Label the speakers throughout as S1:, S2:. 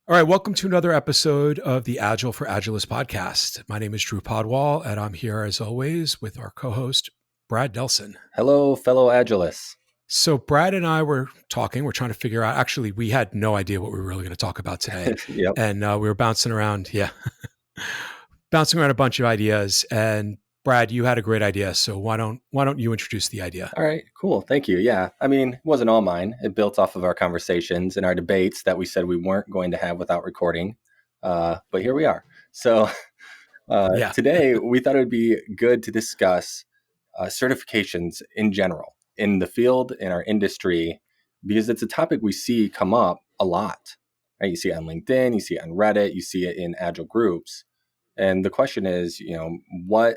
S1: All right, welcome to another episode of the Agile for Agilists podcast. My name is Drew Podwall, and I'm here as always with our co-host, Brad Nelson.
S2: Hello, fellow Agilists.
S1: So Brad and I were talking, we're trying to figure out, actually, we had no idea what we were really going to talk about today.
S2: Yep.
S1: And we were bouncing around, bouncing around a bunch of ideas. And Brad, you had a great idea. So why don't you introduce the idea?
S2: All right, cool. Thank you. Yeah. I mean, it wasn't all mine. It built off of our conversations and our debates that we said we weren't going to have without recording. But here we are. So today we thought it would be good to discuss certifications in general in the field, in our industry, because it's a topic we see come up a lot. Right? You see it on LinkedIn, you see it on Reddit, you see it in Agile groups. And the question is, what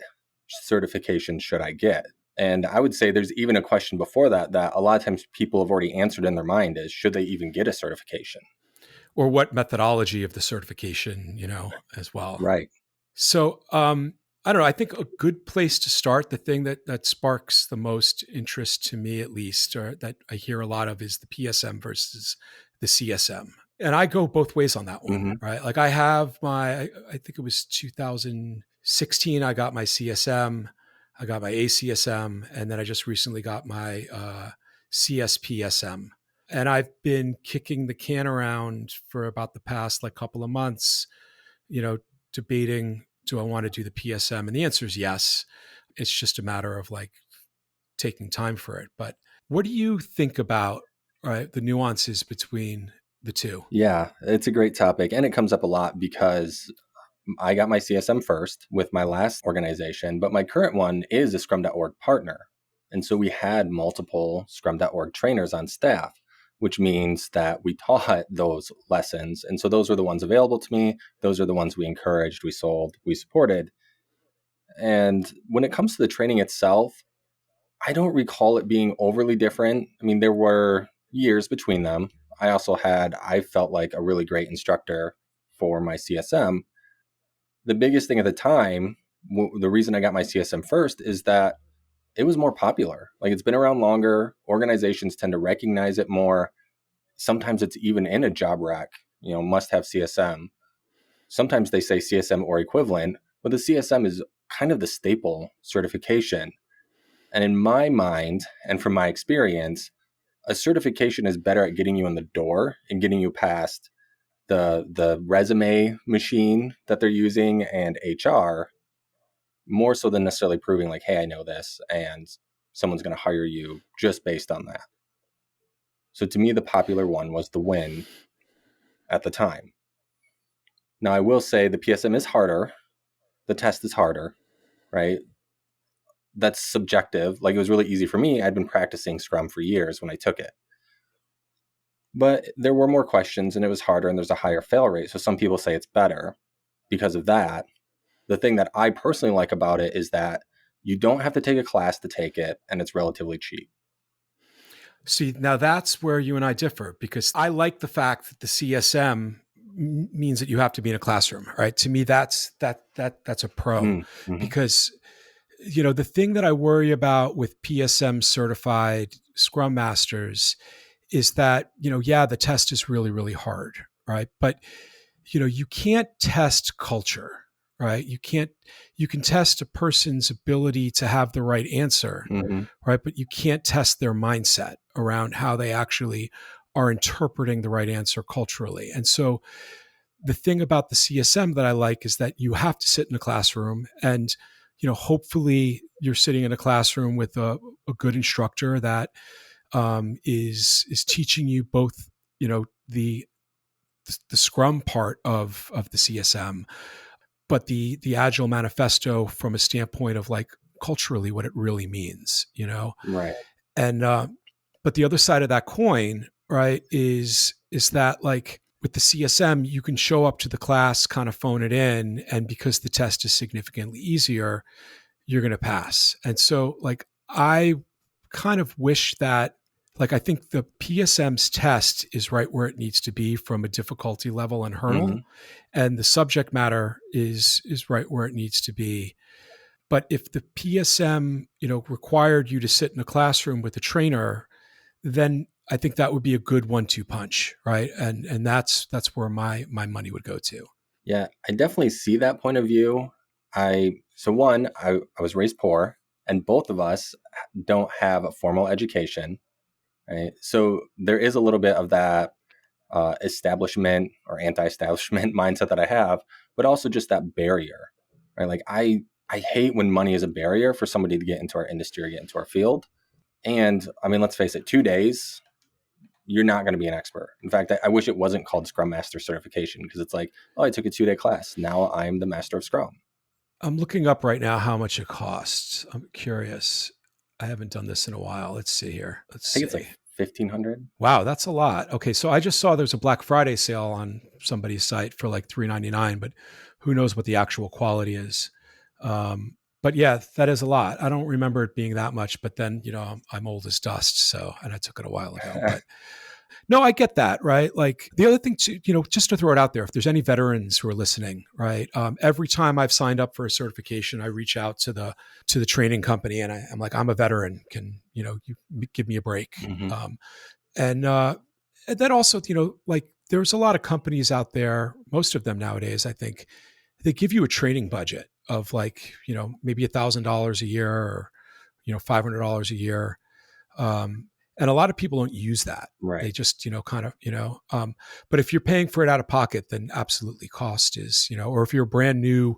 S2: certification should I get? And I would say there's even a question before that a lot of times people have already answered in their mind is, should they even get a certification?
S1: Or what methodology of the certification, as well.
S2: Right.
S1: So I don't know. I think a good place to start, the thing that sparks the most interest to me, at least, or that I hear a lot of, is the PSM versus the CSM. And I go both ways on that one, right? Like I have I think it was 2016, I got my CSM, I got my ACSM, and then I just recently got my CSPSM. And I've been kicking the can around for about the past couple of months, debating, do I want to do the PSM? And the answer is yes. It's just a matter of taking time for it. But what do you think about the nuances between the two?
S2: Yeah, it's a great topic. And it comes up a lot because I got my CSM first with my last organization, but my current one is a Scrum.org partner. And so we had multiple Scrum.org trainers on staff, which means that we taught those lessons. And so those were the ones available to me. Those are the ones we encouraged, we sold, we supported. And when it comes to the training itself, I don't recall it being overly different. I mean, there were years between them. I felt like a really great instructor for my CSM. The biggest thing at the time, the reason I got my CSM first is that it was more popular. It's been around longer. Organizations tend to recognize it more. Sometimes it's even in a job rec, must have CSM. Sometimes they say CSM or equivalent, but the CSM is kind of the staple certification. And in my mind, and from my experience, a certification is better at getting you in the door and getting you past the resume machine that they're using and HR, more so than necessarily proving hey, I know this, and someone's going to hire you just based on that. So to me, the popular one was the win at the time. Now, I will say the PSM is harder. The test is harder, right? That's subjective. It was really easy for me. I'd been practicing Scrum for years when I took it. But there were more questions and it was harder and there's a higher fail rate. So some people say it's better because of that. The thing that I personally like about it is that you don't have to take a class to take it and it's relatively cheap.
S1: See, now that's where you and I differ, because I like the fact that the CSM means that you have to be in a classroom, right? To me, that's a pro, because the thing that I worry about with PSM certified Scrum Masters is that, the test is really, really hard, right? But, you can't test culture, right? You can test a person's ability to have the right answer, right? But you can't test their mindset around how they actually are interpreting the right answer culturally. And so the thing about the CSM that I like is that you have to sit in a classroom and, hopefully you're sitting in a classroom with a good instructor that is teaching you both, the Scrum part of the CSM, but the Agile manifesto from a standpoint of culturally what it really means,
S2: Right.
S1: And but the other side of that coin, right, is that with the CSM, you can show up to the class, kind of phone it in, and because the test is significantly easier, you're going to pass. And so I kind of wish that I think the PSM's test is right where it needs to be from a difficulty level and hurdle, and the subject matter is right where it needs to be. But if the PSM, required you to sit in a classroom with a trainer, then I think that would be a good 1-2 punch, right? And that's where my money would go to.
S2: Yeah, I definitely see that point of view. I was raised poor, and both of us don't have a formal education, right? So there is a little bit of that establishment or anti-establishment mindset that I have, but also just that barrier, right? Like I hate when money is a barrier for somebody to get into our industry or get into our field. And I mean, let's face it, 2 days, you're not going to be an expert. In fact, I wish it wasn't called Scrum Master Certification, because it's like, oh, I took a 2-day class. Now I'm the master of Scrum.
S1: I'm looking up right now how much it costs. I'm curious. I haven't done this in a while. Let's see here. Let's
S2: I think it's
S1: see.
S2: like 1,500.
S1: Wow, that's a lot. Okay, so I just saw there's a Black Friday sale on somebody's site for like $3.99, but who knows what the actual quality is. But yeah, that is a lot. I don't remember it being that much, but then, I'm old as dust. So, and I took it a while ago, but no, I get that, right? Like the other thing too, just to throw it out there, if there's any veterans who are listening, right? Every time I've signed up for a certification, I reach out to the training company and I'm like, I'm a veteran. Can, you give me a break?
S2: Mm-hmm.
S1: And then also, like there's a lot of companies out there, most of them nowadays, I think, they give you a training budget of like, maybe $1,000 a year or, $500 a year. And a lot of people don't use that. They
S2: Right.
S1: just, but if you're paying for it out of pocket, then absolutely cost is, or if you're brand new,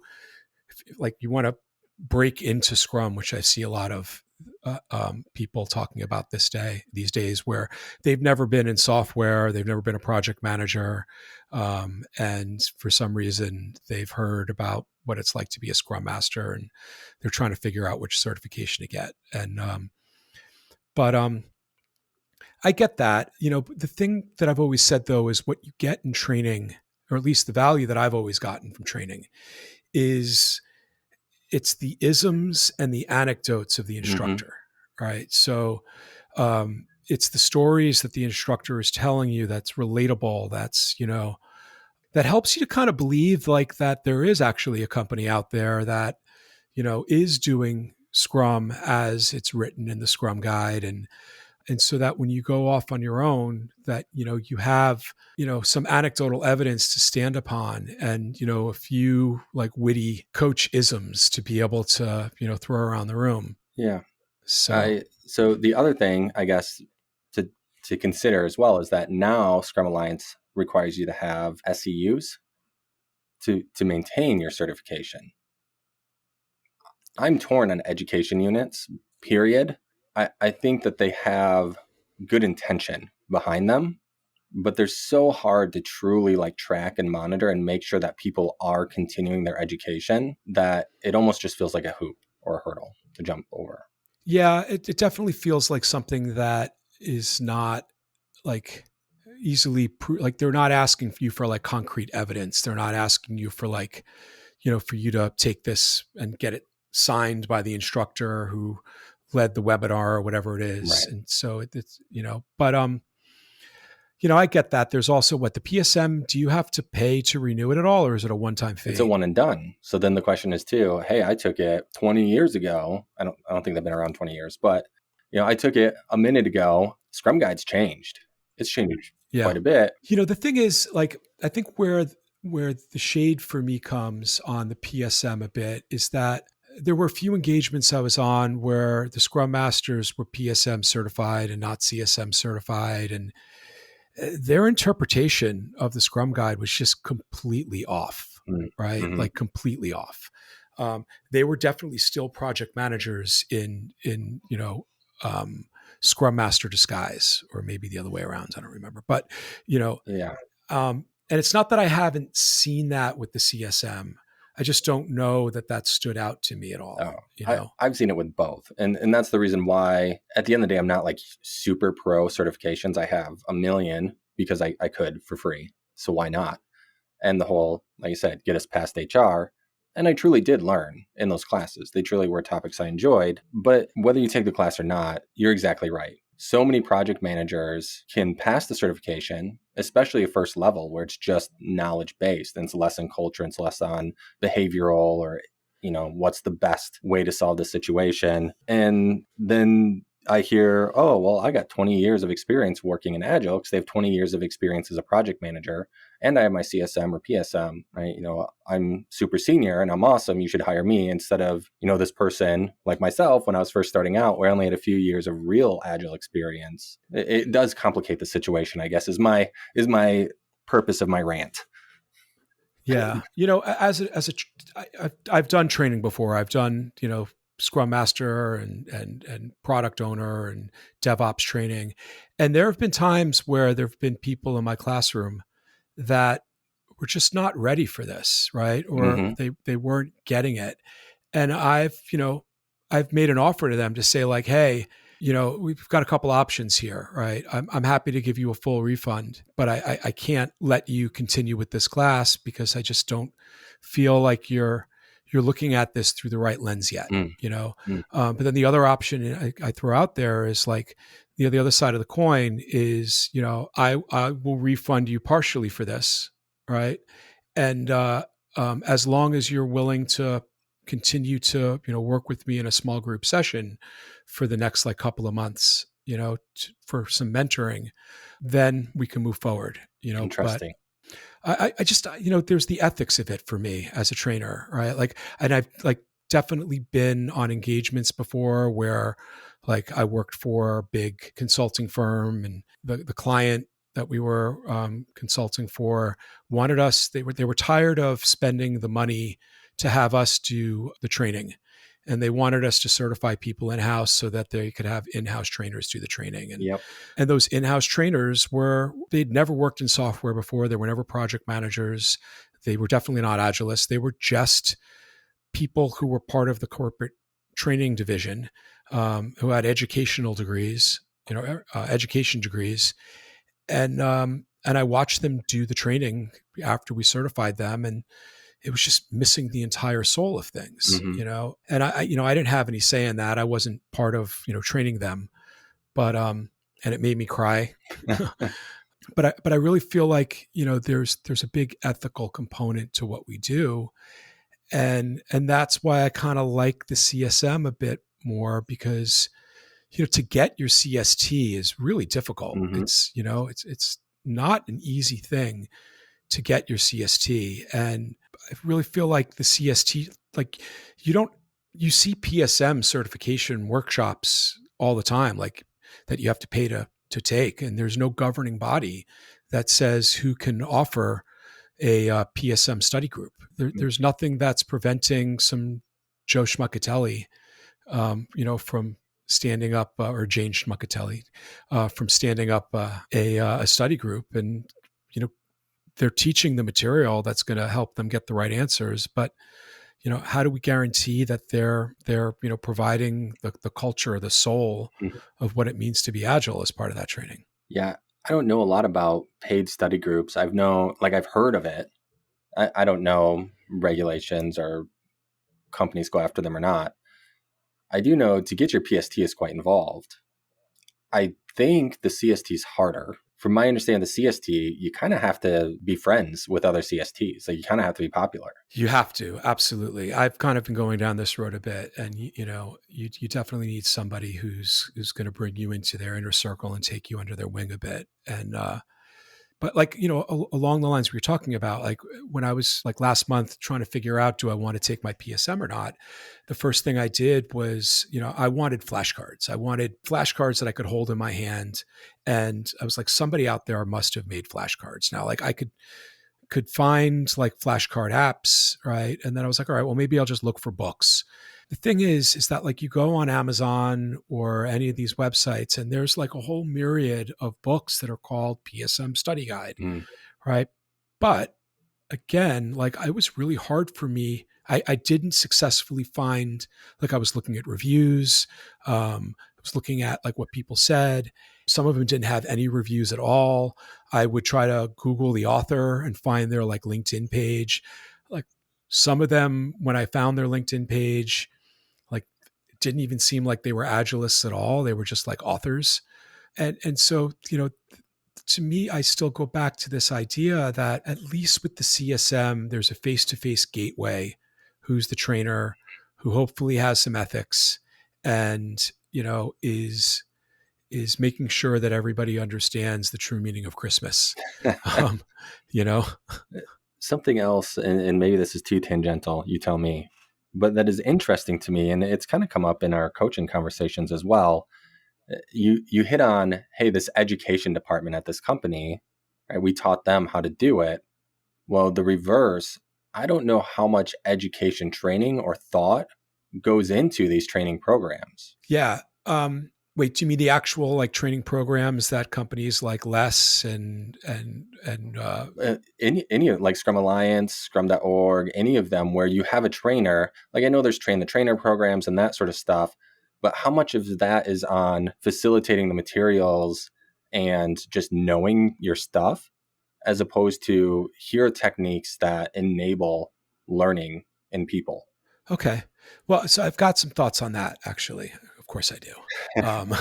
S1: like you want to break into Scrum, which I see a lot of people talking about these days, where they've never been in software, they've never been a project manager, and for some reason they've heard about what it's like to be a Scrum Master, and they're trying to figure out which certification to get. And but I get that. The thing that I've always said though is what you get in training, or at least the value that I've always gotten from training, is it's the isms and the anecdotes of the
S2: Mm-hmm.
S1: instructor, right? So it's the stories that the instructor is telling you that's relatable. That helps you to kind of believe like that there is actually a company out there that, is doing Scrum as it's written in the Scrum guide, and so that when you go off on your own, that you have some anecdotal evidence to stand upon, and a few like witty coach isms to be able to throw around the room.
S2: Yeah.
S1: So
S2: So the other thing, I guess, to to consider as well is that now Scrum Alliance requires you to have SEUs to maintain your certification. I'm torn on education units, period. I think that they have good intention behind them, but they're so hard to truly like track and monitor and make sure that people are continuing their education that it almost just feels like a hoop or a hurdle to jump over.
S1: yeah, it definitely feels like something that is not like like they're not asking you for like concrete evidence. They're not asking you for like for you to take this and get it signed by the instructor who led the webinar or whatever it is.
S2: Right.
S1: And so it's, but, I get that. There's also what the PSM, do you have to pay to renew it at all? Or is it a one-time
S2: It's a
S1: fee?
S2: one and done. So then the question is too, hey, I took it 20 years ago. I don't think they've been around 20 years, but I took it a minute ago. Scrum Guide's changed. It's changed
S1: Yeah.
S2: quite a bit.
S1: The thing is like, I think where the shade for me comes on the PSM a bit is that there were a few engagements I was on where the Scrum Masters were PSM certified and not CSM certified. And their interpretation of the Scrum Guide was just completely off, right?
S2: Mm-hmm.
S1: Like completely off. They were definitely still project managers in Scrum Master disguise, or maybe the other way around. I don't remember, but
S2: Yeah.
S1: and it's not that I haven't seen that with the CSM. I just don't know that stood out to me at all.
S2: Oh, I've seen it with both. And that's the reason why at the end of the day, I'm not like super pro certifications. I have a million because I could for free. So why not? And the whole, like you said, get us past HR. And I truly did learn in those classes. They truly were topics I enjoyed. But whether you take the class or not, you're exactly right. So many project managers can pass the certification, especially a first level where it's just knowledge based and it's less on culture and it's less on behavioral or what's the best way to solve the situation. And then I hear, oh, well, I got 20 years of experience working in Agile because they have 20 years of experience as a project manager. And I have my CSM or PSM, right? I'm super senior and I'm awesome. You should hire me instead of, this person like myself when I was first starting out, where I only had a few years of real Agile experience. It does complicate the situation, I guess, is my purpose of my rant.
S1: Yeah. I've done training before. I've done, Scrum Master and product owner and DevOps training. And there have been times where there have been people in my classroom that were just not ready for this, right? Or
S2: Mm-hmm.
S1: they weren't getting it. And I've made an offer to them to say like, hey, we've got a couple options here, right? I'm happy to give you a full refund, but I can't let you continue with this class because I just don't feel like you're looking at this through the right lens yet,
S2: Mm-hmm.
S1: But then the other option I throw out there is like, the other side of the coin is, I will refund you partially for this, right? And as long as you're willing to continue to work with me in a small group session for the next like couple of months, for some mentoring, then we can move forward. But
S2: Interesting.
S1: I just, there's the ethics of it for me as a trainer, right? Like, and I've like definitely been on engagements before where like I worked for a big consulting firm and the client that we were consulting for wanted us, they were tired of spending the money to have us do the training. And they wanted us to certify people in-house so that they could have in-house trainers do the training.
S2: Yep.
S1: And those in-house trainers they'd never worked in software before. They were never project managers. They were definitely not agilists. They were just people who were part of the corporate training division, who had educational degrees, education degrees. And I watched them do the training after we certified them. And it was just missing the entire soul of things,
S2: Mm-hmm.
S1: and I didn't have any say in that. I wasn't part of, training them, but, and it made me cry. But I really feel like, there's a big ethical component to what we do. And that's why I kind of like the CSM a bit more because, to get your CST is really difficult.
S2: Mm-hmm.
S1: It's not an easy thing to get your CST. And I really feel like the CST, like you see PSM certification workshops all the time, like that you have to pay to take. And there's no governing body that says who can offer a PSM study group. There's nothing that's preventing some Joe Schmuckatelli, from standing up, or Jane Schmuckatelli, from standing up a study group. And, they're teaching the material that's going to help them get the right answers. But, how do we guarantee that they're providing the culture, the soul
S2: Mm-hmm.
S1: of what it means to be agile as part of that training?
S2: Yeah. I don't know a lot about paid study groups. I've heard of it. I don't know regulations or companies go after them or not. I do know to get your PST is quite involved. I think the CST is harder. From my understanding, the CST, you kind of have to be friends with other CSTs. So you kind of have to be popular.
S1: You have to, absolutely. I've kind of been going down this road a bit, and you definitely need somebody who's going to bring you into their inner circle and take you under their wing a bit. And but like, along the lines we were talking about, like when I was like last month trying to figure out, do I want to take my PSM or not? The first thing I did was, I wanted flashcards. I wanted flashcards that I could hold in my hand. And I was like, somebody out there must have made flashcards. Now, like I could find like flashcard apps, right? And then I was like, all right, well, maybe I'll just look for books. The thing is that like you go on Amazon or any of these websites, and there's like a whole myriad of books that are called PSM Study Guide,
S2: Mm.
S1: right? But again, like it was really hard for me. I didn't successfully find, like I was looking at reviews, I was looking at like what people said. Some of them didn't have any reviews at all. I would try to Google the author and find their like LinkedIn page. Like some of them, when I found their LinkedIn page, like it didn't even seem like they were agilists at all. They were just like authors. And so, to me, I still go back to this idea that at least with the CSM, there's a face-to-face gateway who's the trainer, who hopefully has some ethics. And is making sure that everybody understands the true meaning of Christmas. Um, you know,
S2: Something else, and maybe this is too tangential, you tell me, but that is interesting to me, and it's kind of come up in our coaching conversations as well. You hit on, hey, this education department at this company, right? We taught them how to do it. Well, the reverse, I don't know how much education training or thought goes into these training programs.
S1: yeah. Wait, do you mean the actual like training programs that companies like Less and
S2: Any like Scrum Alliance, Scrum.org, any of them where you have a trainer, like I know there's train the trainer programs and that sort of stuff, but how much of that is on facilitating the materials and just knowing your stuff as opposed to here are techniques that enable learning in people?
S1: Okay. Well, so I've got some thoughts on that, actually. Of course I do. Um,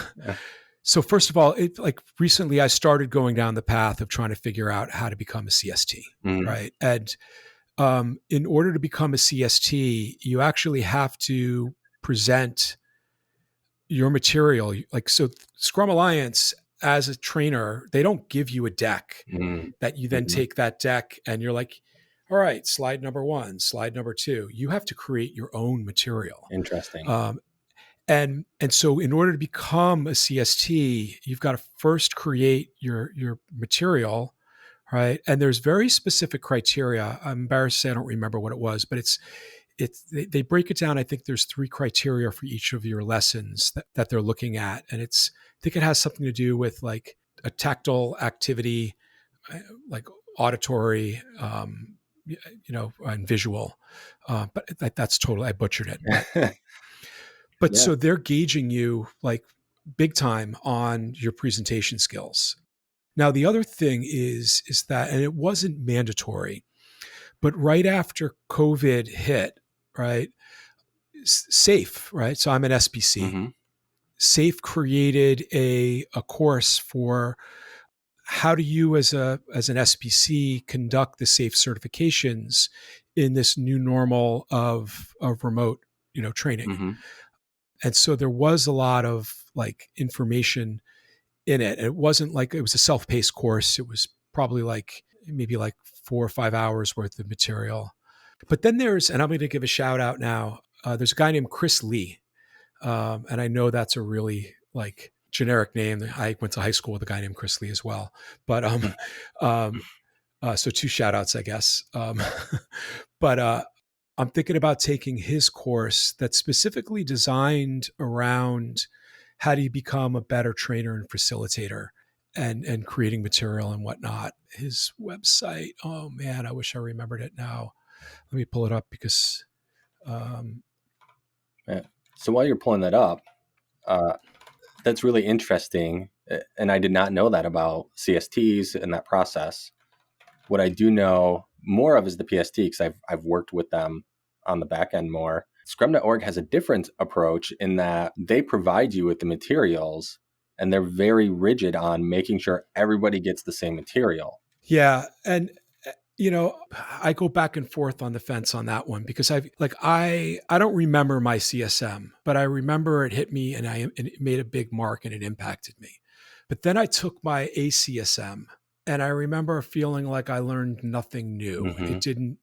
S1: so first of all, like recently I started going down the path of trying to figure out how to become a CST,
S2: Mhm.
S1: right? And in order to become a CST, you actually have to present your material. Like, so Scrum Alliance, as a trainer, they don't give you a deck
S2: Mhm.
S1: that you then
S2: Mhm.
S1: take that deck and you're like, all right, slide number one, slide number two. You have to create your own material.
S2: Interesting.
S1: Um, and so in order to become a CST, you've got to first create your material, right? And there's very specific criteria. I'm embarrassed to say I don't remember what it was, but they break it down. I think there's three criteria for each of your lessons that they're looking at. And I think it has something to do with like a tactile activity, like auditory, and visual. But that's totally, I butchered it. But
S2: Yeah.
S1: so they're gauging you like big time on your presentation skills. Now, the other thing is that, and it wasn't mandatory, but right after COVID hit, right? Safe, right? So I'm an SPC.
S2: Mhm.
S1: Safe created a course for how do you as an SPC conduct the safe certifications in this new normal of remote, training.
S2: Mhm.
S1: And so there was a lot of like information in it. And it wasn't like it was a self-paced course. It was probably like maybe like 4 or 5 hours worth of material. But then and I'm going to give a shout out now. There's a guy named Chris Lee. And I know that's a really like generic name. I went to high school with a guy named Chris Lee as well. But um, so two shout outs, I guess. But I'm thinking about taking his course that's specifically designed around how do you become a better trainer and facilitator and creating material and whatnot. His website, oh man, I wish I remembered it now. Let me pull it up because um,
S2: Yeah. So while you're pulling that up, uh, that's really interesting. And I did not know that about CSTs and that process. What I do know more of is the PST because I've worked with them on the back end more. Scrum.org has a different approach in that they provide you with the materials and they're very rigid on making sure everybody gets the same material.
S1: yeah, and I go back and forth on the fence on that one because I don't remember my CSM, but I remember it hit me and it made a big mark and it impacted me. But then I took my ACSM and I remember feeling like I learned nothing new.
S2: Mm-hmm.
S1: It didn't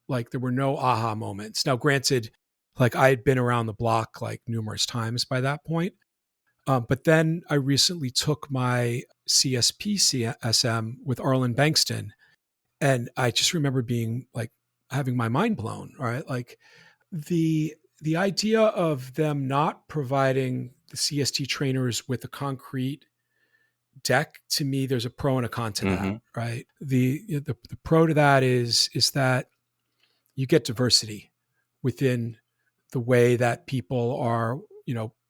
S1: like there were no aha moments. Now, granted, like I had been around the block like numerous times by that point. But then I recently took my CSP CSM with Arlen Bankston and I just remember being like having my mind blown, right? Like the the idea of them not providing the CST trainers with a concrete deck, to me there's a pro and a con to that,
S2: Mm-hmm.
S1: right? The pro to that is that you get diversity within the way that people are,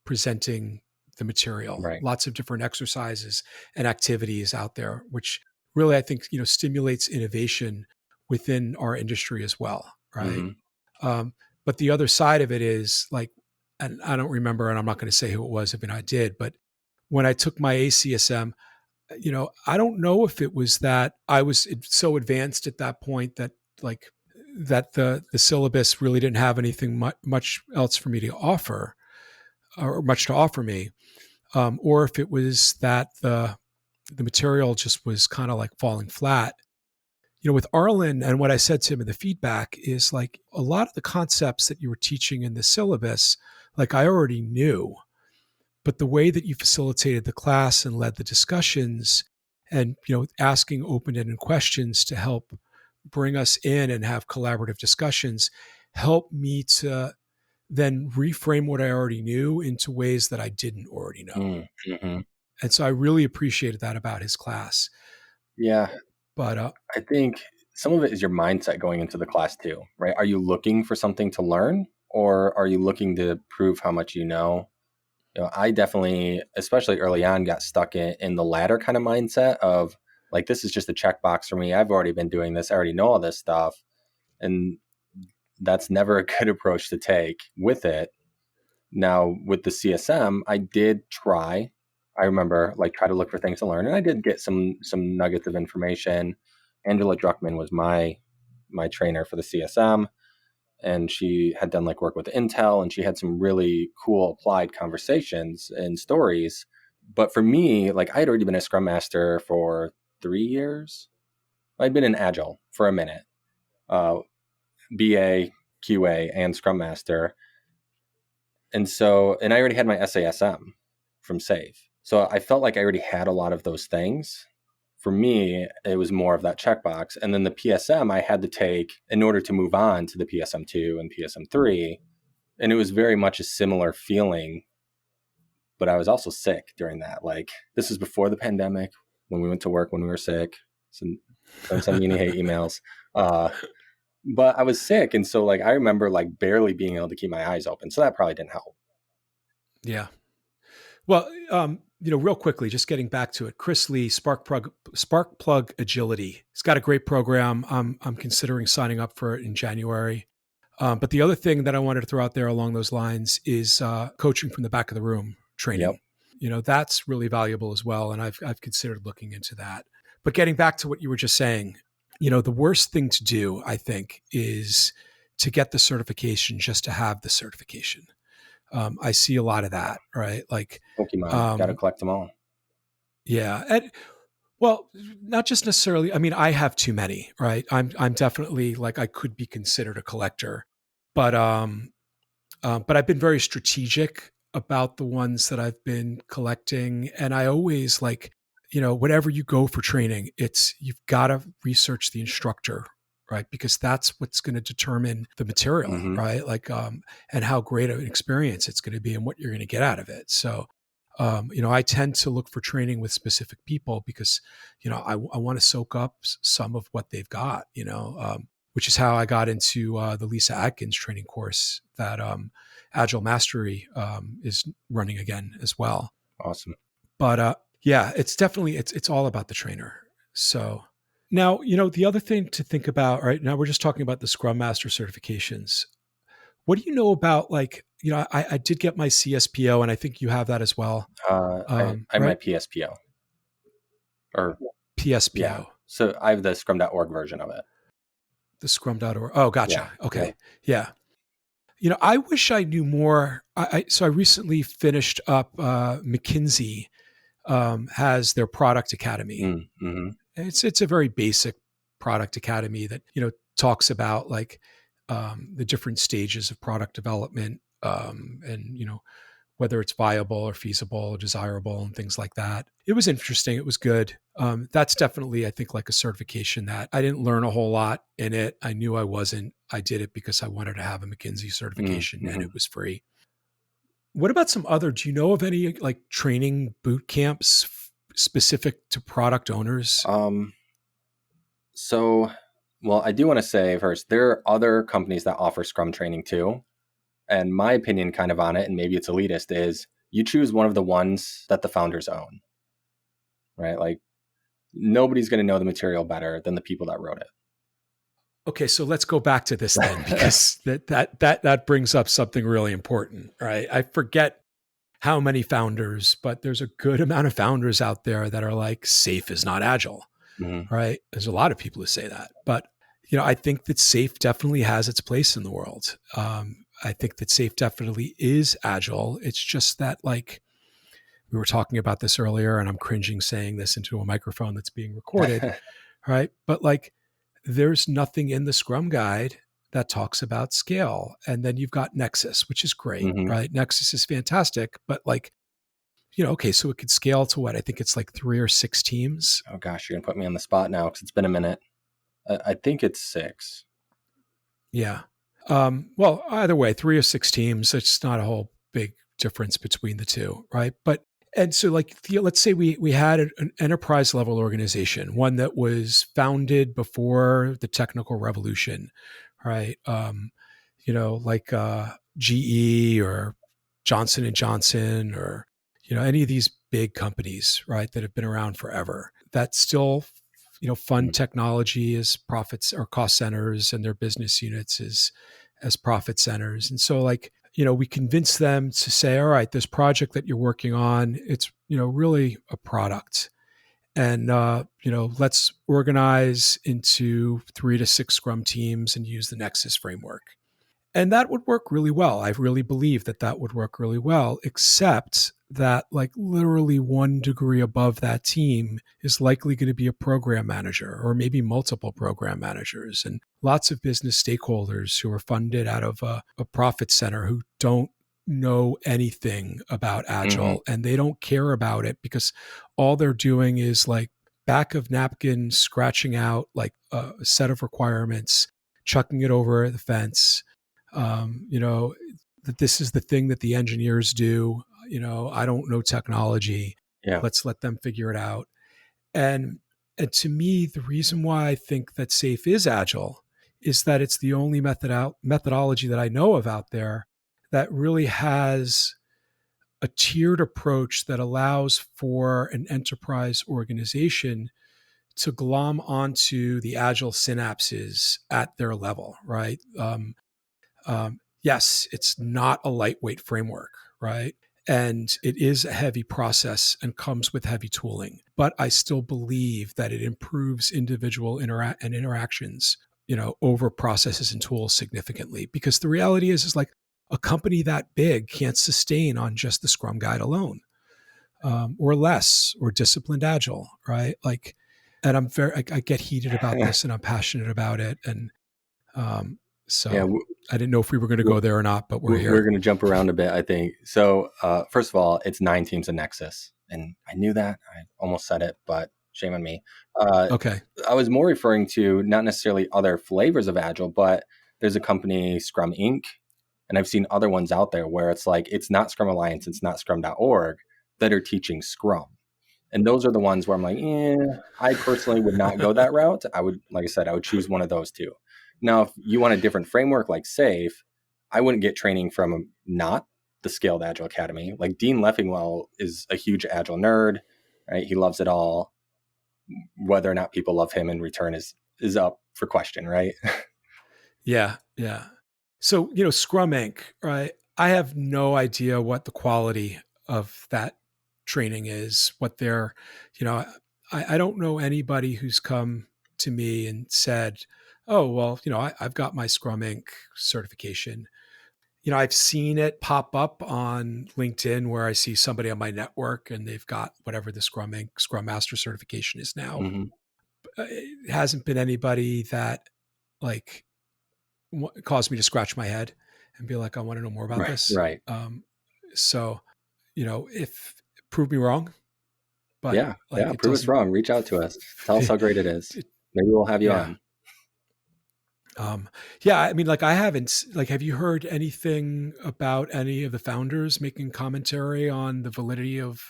S1: presenting the material.
S2: Right.
S1: Lots of different exercises and activities out there, which really I think stimulates innovation within our industry as well, right?
S2: Mm-hmm.
S1: Um, but the other side of it is like, and I don't remember, and I'm not going to say who it was, if I did, but when I took my ACSM, I don't know if it was that I was so advanced at that point that like that the syllabus really didn't have anything much else for me to offer. or much to offer me, or if it was that the material just was kind of like falling flat. With Arlen, and what I said to him in the feedback is like a lot of the concepts that you were teaching in the syllabus, like I already knew, but the way that you facilitated the class and led the discussions and, asking open-ended questions to help bring us in and have collaborative discussions helped me to then reframe what I already knew into ways that I didn't already know.
S2: Mm-hmm.
S1: And so I really appreciated that about his class.
S2: Yeah.
S1: But
S2: I think some of it is your mindset going into the class too, right? Are you looking for something to learn, or are you looking to prove how much you know? I definitely, especially early on, got stuck in the latter kind of mindset of like, this is just a checkbox for me. I've already been doing this. I already know all this stuff. And that's never a good approach to take with it. Now, with the CSM, I did try. I remember like try to look for things to learn, and I did get some nuggets of information. Angela Druckmann was my trainer for the CSM, and she had done like work with Intel, and she had some really cool applied conversations and stories. But for me, like I had already been a Scrum Master for 3 years. I'd been in Agile for a minute, uh, BA, QA, and Scrum Master. And I already had my SASM from SAFe. So I felt like I already had a lot of those things. For me, it was more of that checkbox. And then the PSM I had to take in order to move on to the PSM2 and PSM3. And it was very much a similar feeling, but I was also sick during that. Like, this is before the pandemic, when we went to work when we were sick. So don't send me any hate emails. But I was sick. And so like, I remember like barely being able to keep my eyes open. So that probably didn't help.
S1: yeah. Well, real quickly, just getting back to it, Chris Lee, Sparkplug Agility. He's got a great program. I'm considering signing up for it in January. But the other thing that I wanted to throw out there along those lines is coaching from the back of the room training.
S2: Yep.
S1: That's really valuable as well, and I've considered looking into that. But getting back to what you were just saying, the worst thing to do, I think, is to get the certification just to have the certification. I see a lot of that, right? Like
S2: Pokemon, got to collect them all.
S1: Yeah. Well, not just necessarily. I mean, I have too many, right? I'm definitely like I could be considered a collector, but but I've been very strategic about the ones that I've been collecting, and I always like, whenever you go for training, you've got to research the instructor, right? Because that's what's going to determine the material, right? Like, and how great an experience it's going to be and what you're going to get out of it. So, I tend to look for training with specific people because, I want to soak up some of what they've got, which is how I got into the Lisa Atkins training course that Agile Mastery is running again as well.
S2: Awesome.
S1: But yeah, it's definitely, it's all about the trainer. So now, the other thing to think about, right now we're just talking about the Scrum Master certifications. What do you know about like, I did get my CSPO and I think you have that as well.
S2: I'm
S1: Right?
S2: my PSPO. Or
S1: PSPO.
S2: Yeah. So I have the scrum.org version of it.
S1: The scrum.org. Oh, gotcha.
S2: Yeah.
S1: Okay. Yeah. I wish I knew more. So I recently finished up McKinsey has their product academy.
S2: Mm-hmm.
S1: It's a very basic product academy that, talks about like the different stages of product development and, whether it's viable or feasible or desirable and things like that. It was interesting. It was good. That's definitely, I think, like a certification that I didn't learn a whole lot in it. I knew I wasn't. I did it because I wanted to have a McKinsey certification and it was free. What about some other, do you know of any like training boot camps specific to product owners?
S2: Well, I do want to say first, there are other companies that offer Scrum training too. And my opinion kind of on it, and maybe it's elitist, is you choose one of the ones that the founders own, right? Like nobody's going to know the material better than the people that wrote it.
S1: Okay, so let's go back to this then, because that brings up something really important, right? I forget how many founders, but there's a good amount of founders out there that are like, SAFe is not agile, right? There's a lot of people who say that, but I think that SAFe definitely has its place in the world. I think that SAFe definitely is agile. It's just that, like, we were talking about this earlier, and I'm cringing saying this into a microphone that's being recorded, right? But like, there's nothing in the Scrum Guide that talks about scale. And then you've got Nexus, which is great,
S2: Hmm.
S1: right? Nexus is fantastic, but like, okay, so it could scale to what? I think it's like 3 or 6 teams.
S2: Oh gosh, you're gonna put me on the spot now because it's been a minute. I think it's 6.
S1: Yeah. Well, either way, 3 or 6 teams, it's not a whole big difference between the two, right? But and so like let's say we had an enterprise level organization, one that was founded before the technical revolution, right? Like GE or Johnson and Johnson, or any of these big companies, right, that have been around forever, that still fund technology as profits or cost centers, and their business units as profit centers. And so like, we convince them to say, all right, this project that you're working on, it's really a product, and let's organize into 3 to 6 Scrum teams and use the Nexus framework. And that would work really well. I really believe that that would work really well, except that like literally 1 degree above that team is likely going to be a program manager, or maybe multiple program managers, and lots of business stakeholders who are funded out of a profit center who don't know anything about
S2: Hmm.
S1: Agile, and they don't care about it because all they're doing is like back of napkin scratching out like a set of requirements, chucking it over the fence, that this is the thing that the engineers do. I don't know technology.
S2: Yeah.
S1: Let's let them figure it out. And and to me, the reason why I think that SAFe is agile is that it's the only methodology that I know of out there that really has a tiered approach that allows for an enterprise organization to glom onto the agile synapses at their level, right? Yes, it's not a lightweight framework, right? And it is a heavy process and comes with heavy tooling. But I still believe that it improves individual interactions, over processes and tools significantly. Because the reality is like a company that big can't sustain on just the Scrum Guide alone, or less, or disciplined agile, right? Like, and I get heated about this, and I'm passionate about it, and um,
S2: Yeah.
S1: so I didn't know if we were going to
S2: We're,
S1: go there or not, but we're
S2: we're
S1: here.
S2: going to jump around a bit, I think. So, first of all, it's 9 teams in Nexus, and I knew that. I almost said it, but shame on me. Uh,
S1: Okay.
S2: I was more referring to not necessarily other flavors of Agile, but there's a company, Scrum Inc., and I've seen other ones out there where it's like, it's not Scrum Alliance, it's not Scrum.org that are teaching Scrum. And those are the ones where I'm like, I personally would not go that route. I would, like I said, I would choose one of those two. Now, if you want a different framework like SAFe, I wouldn't get training from not the Scaled Agile Academy. Like Dean Leffingwell is a huge Agile nerd, right? He loves it all. Whether or not people love him in return is up for question, right?
S1: Yeah. Yeah. So, Scrum Inc., right? I have no idea what the quality of that training is, what they're, you know, I don't know anybody who's come to me and said, oh, well, I've got my Scrum Inc. certification. I've seen it pop up on LinkedIn where I see somebody on my network and they've got whatever the Scrum Inc. Scrum Master certification is now.
S2: Mm-hmm.
S1: It hasn't been anybody that like caused me to scratch my head and be like, I want to know more about
S2: Right,
S1: this.
S2: right.
S1: So, if prove me wrong, but
S2: Yeah,
S1: like
S2: yeah.
S1: it
S2: Prove us
S1: doesn't.
S2: wrong. Reach out to us. Tell us how great it is. Maybe we'll have you
S1: Yeah.
S2: on.
S1: Yeah. I mean, like I haven't, like, have you heard anything about any of the founders making commentary on the validity of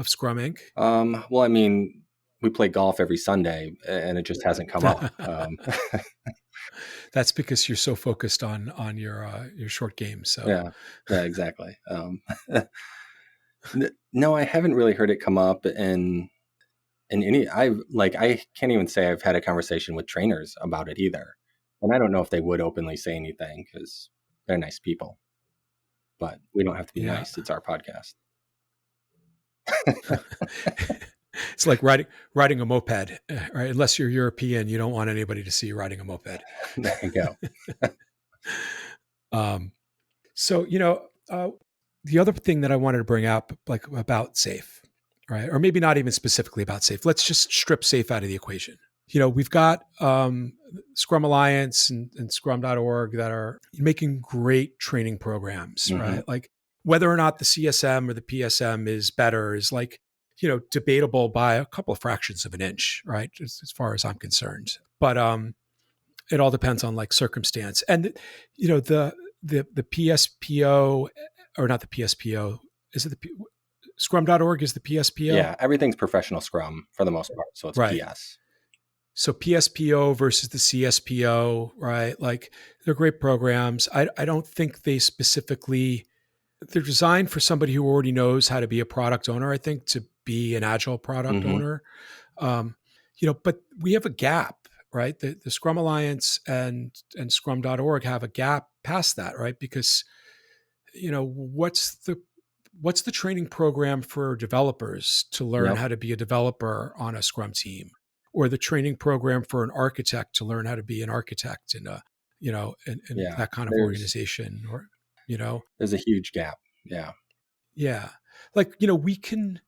S1: Scrum Inc.?
S2: Well, I mean, we play golf every Sunday, and it just hasn't come up.
S1: That's because you're so focused on your short game. So
S2: Yeah, yeah, exactly. No, I haven't really heard it come up in any. I can't even say I've had a conversation with trainers about it either, and I don't know if they would openly say anything because they're nice people. But we don't have to be
S1: yeah.
S2: nice. It's our podcast.
S1: It's like riding a moped, right? Unless you're European, you don't want anybody to see you riding a moped.
S2: There you go.
S1: um, So, the other thing that I wanted to bring up, like about safe, right? Or maybe not even specifically about safe. Let's just strip safe out of the equation. We've got Scrum Alliance and Scrum.org that are making great training programs,
S2: Mm-hmm.
S1: right? Like whether or not the CSM or the PSM is better is like, debatable by a couple of fractions of an inch, right? As far as I'm concerned. But it all depends on like circumstance. And the PSPO, or not the PSPO, is it Scrum.org is the PSPO?
S2: Yeah, everything's professional Scrum for the most part, so it's
S1: Right.
S2: PS.
S1: So PSPO versus the CSPO, right? Like they're great programs. I don't think they're designed for somebody who already knows how to be a product owner, I think, to be an agile product
S2: Mm-hmm.
S1: owner. Um, but we have a gap, right? The Scrum Alliance and Scrum.org have a gap past that, right? Because, what's the training program for developers to learn
S2: Yep.
S1: how to be a developer on a Scrum team? Or the training program for an architect to learn how to be an architect in in
S2: Yeah.
S1: that kind of
S2: There's
S1: organization, or, you know,
S2: there's a huge gap. Yeah.
S1: yeah. Like, we can,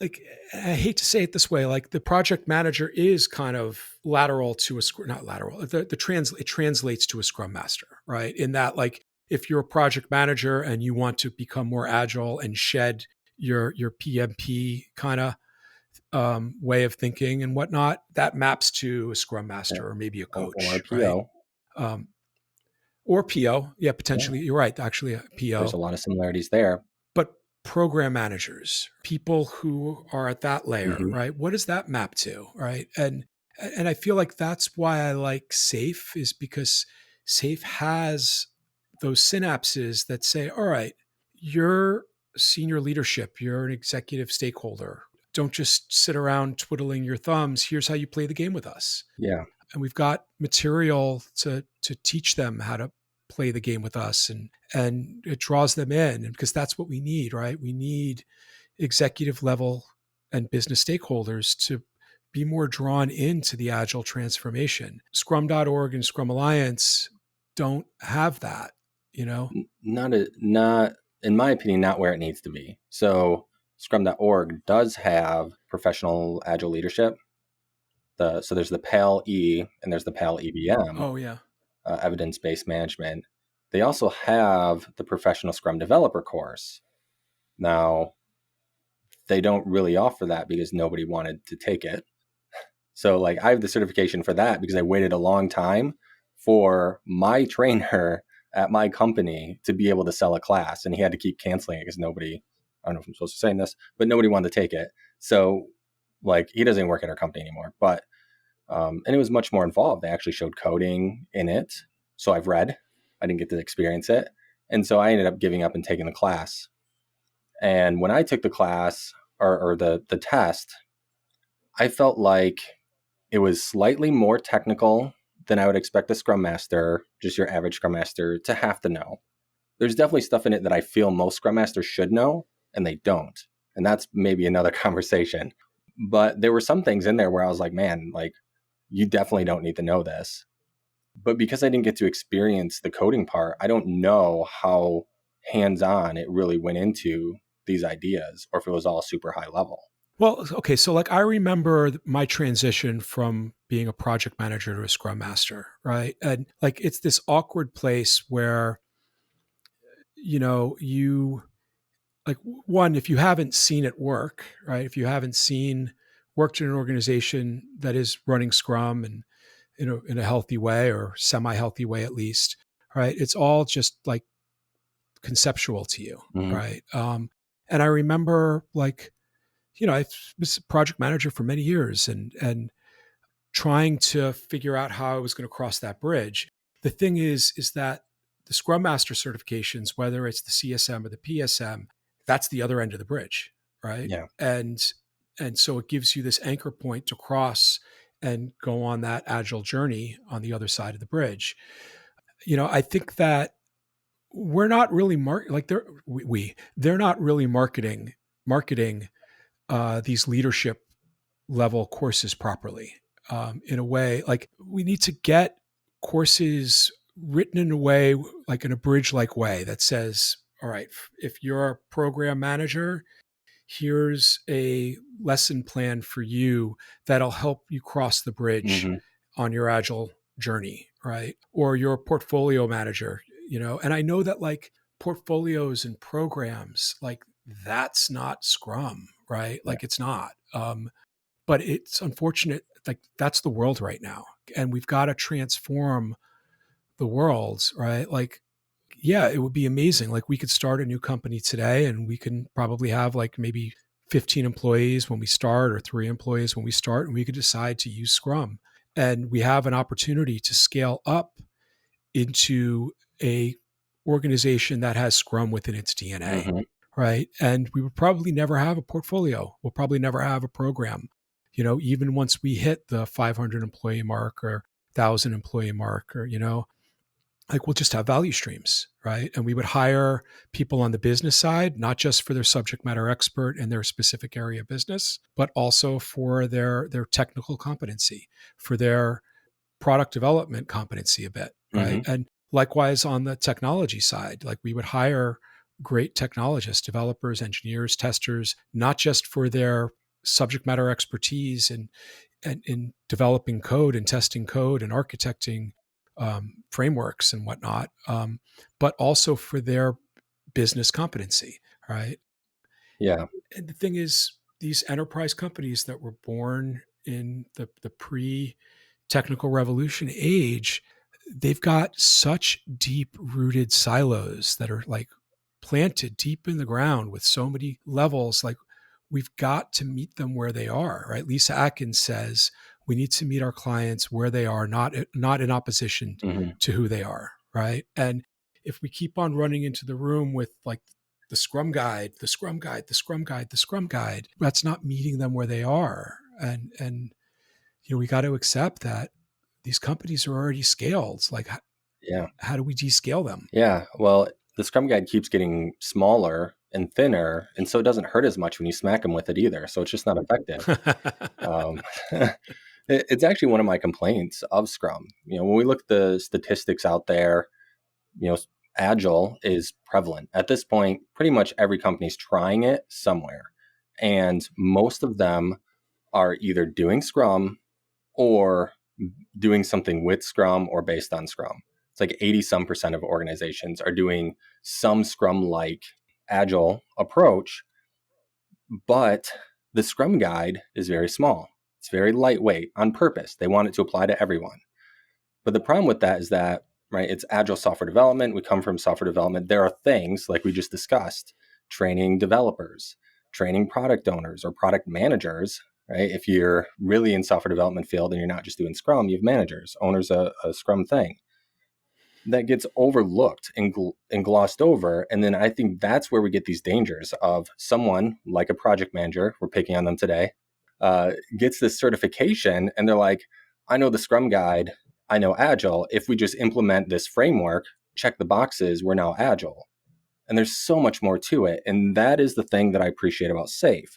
S1: like, I hate to say it this way, like the project manager is kind of lateral to a scrum, not lateral. It translates to a scrum master, right? In that, like, if you're a project manager and you want to become more agile and shed your PMP kind of way of thinking and whatnot, that maps to a scrum
S2: Yeah.
S1: master or maybe a
S2: Or
S1: coach, right?
S2: PO.
S1: Um, or PO, yeah,
S2: Yeah.
S1: potentially. You're right, actually, a
S2: There's a
S1: PO.
S2: lot of similarities there.
S1: But program managers, people who are at that layer,
S2: Mm-hmm.
S1: right? What does that map to, right? And I feel like that's why I like Safe, is because Safe has those synapses that say, all right, you're senior leadership, you're an executive stakeholder. Don't just sit around twiddling your thumbs. Here's how you play the game with us.
S2: Yeah.
S1: And we've got material to teach them how to play the game with us, and it draws them in, and because that's what we need, right? We need executive level and business stakeholders to be more drawn into the agile transformation. Scrum.org and Scrum Alliance don't have that, you know?
S2: Not in my opinion, not where it needs to be. So Scrum.org does have professional agile leadership. So there's the PAL E and there's the PAL EBM,
S1: Oh yeah.
S2: evidence-based management. They also have the professional Scrum developer course. Now, they don't really offer that because nobody wanted to take it. So like I have the certification for that because I waited a long time for my trainer at my company to be able to sell a class, and he had to keep canceling it because nobody, I don't know if I'm supposed to say this, but nobody wanted to take it. So like he doesn't work at our company anymore, but and it was much more involved. They actually showed coding in it. So I've read, I didn't get to experience it. And so I ended up giving up and taking the class. And when I took the class or the test, I felt like it was slightly more technical than I would expect a Scrum Master, just your average Scrum Master, to have to know. There's definitely stuff in it that I feel most Scrum Masters should know, and they don't. And that's maybe another conversation. But there were some things in there where I was like, man, like, you definitely don't need to know this. But because I didn't get to experience the coding part, I don't know how hands-on it really went into these ideas, or if it was all super high level.
S1: Well, okay, so like I remember my transition from being a project manager to a scrum master, right? And like it's this awkward place where, you, like, one, if you haven't seen it work, right? If you haven't worked in an organization that is running scrum and in a healthy way, or semi-healthy way at least, right? It's all just like conceptual to you,
S2: Mm-hmm.
S1: right? And I remember, like, I was a project manager for many years, and trying to figure out how I was going to cross that bridge. The thing is that the Scrum Master certifications, whether it's the CSM or the PSM, that's the other end of the bridge, right?
S2: Yeah.
S1: And so it gives you this anchor point to cross and go on that agile journey on the other side of the bridge. I think that we're not really like they're not really marketing these leadership level courses properly, in a way. Like we need to get courses written in a way, like in a bridge like way, that says, all right, if you're a program manager, here's a lesson plan for you that'll help you cross the bridge
S2: Hmm.
S1: on your agile journey, right? Or your portfolio manager, and I know that like portfolios and programs, like that's not Scrum, right?
S2: Yeah.
S1: Like it's not. But it's unfortunate. Like that's the world right now, and we've got to transform the world, right? Like, yeah, it would be amazing. Like we could start a new company today and we can probably have like maybe 15 employees when we start or 3 employees when we start, and we could decide to use Scrum. And we have an opportunity to scale up into a organization that has Scrum within its DNA,
S2: Hmm.
S1: right? And we would probably never have a portfolio. We'll probably never have a program. Even once we hit the 500 employee mark or 1,000 employee mark, or like we'll just have value streams, right? And we would hire people on the business side, not just for their subject matter expert in their specific area of business, but also for their technical competency, for their product development competency a bit, right?
S2: Hmm.
S1: And likewise on the technology side, like we would hire great technologists, developers, engineers, testers, not just for their subject matter expertise and in developing code and testing code and architecting frameworks and whatnot, but also for their business competency, right?
S2: Yeah.
S1: And the thing is, these enterprise companies that were born in the pre technical revolution age, they've got such deep rooted silos that are like planted deep in the ground with so many levels. Like we've got to meet them where they are, right? Lisa Atkins says we need to meet our clients where they are, not in opposition
S2: Hmm.
S1: to who they are, right? And if we keep on running into the room with like the Scrum Guide, the Scrum Guide, the Scrum Guide, the Scrum Guide, that's not meeting them where they are. And we got to accept that these companies are already scaled. Like,
S2: Yeah.
S1: how do we descale them?
S2: Yeah. Well, the Scrum Guide keeps getting smaller and thinner, and so it doesn't hurt as much when you smack them with it either. So it's just not effective. Um, it's actually one of my complaints of Scrum. When we look at the statistics out there, you know, Agile is prevalent at this point. Pretty much every company's trying it somewhere, and most of them are either doing Scrum or doing something with Scrum or based on Scrum. It's like 80 some percent of organizations are doing some Scrum like Agile approach, but the Scrum Guide is very small. It's very lightweight on purpose. They want it to apply to everyone. But the problem with that is that, right, it's Agile software development. We come from software development. There are things like we just discussed, training developers, training product owners or product managers, right? If you're really in software development field and you're not just doing Scrum, you have managers, owners a Scrum thing that gets overlooked and glossed over. And then I think that's where we get these dangers of someone like a project manager, we're picking on them today, gets this certification and they're like, I know the Scrum Guide, I know Agile. If we just implement this framework, check the boxes, we're now Agile. And there's so much more to it. And that is the thing that I appreciate about SAFe,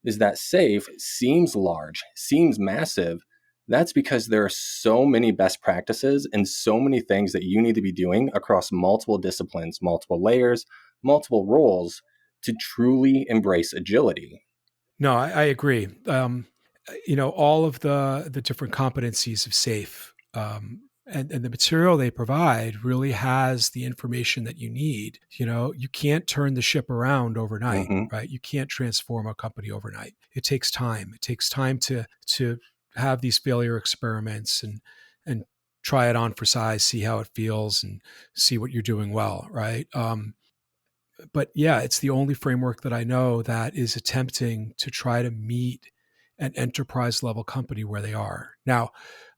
S2: is that SAFe seems large, seems massive. That's because there are so many best practices and so many things that you need to be doing across multiple disciplines, multiple layers, multiple roles to truly embrace agility.
S1: No, I agree. All of the different competencies of SAFe, and the material they provide really has the information that you need. You can't turn the ship around overnight,
S2: Hmm.
S1: right? You can't transform a company overnight. It takes time. It takes time to have these failure experiments and try it on for size, see how it feels, and see what you're doing well, right? But yeah, it's the only framework that I know that is attempting to try to meet an enterprise level company where they are. Now,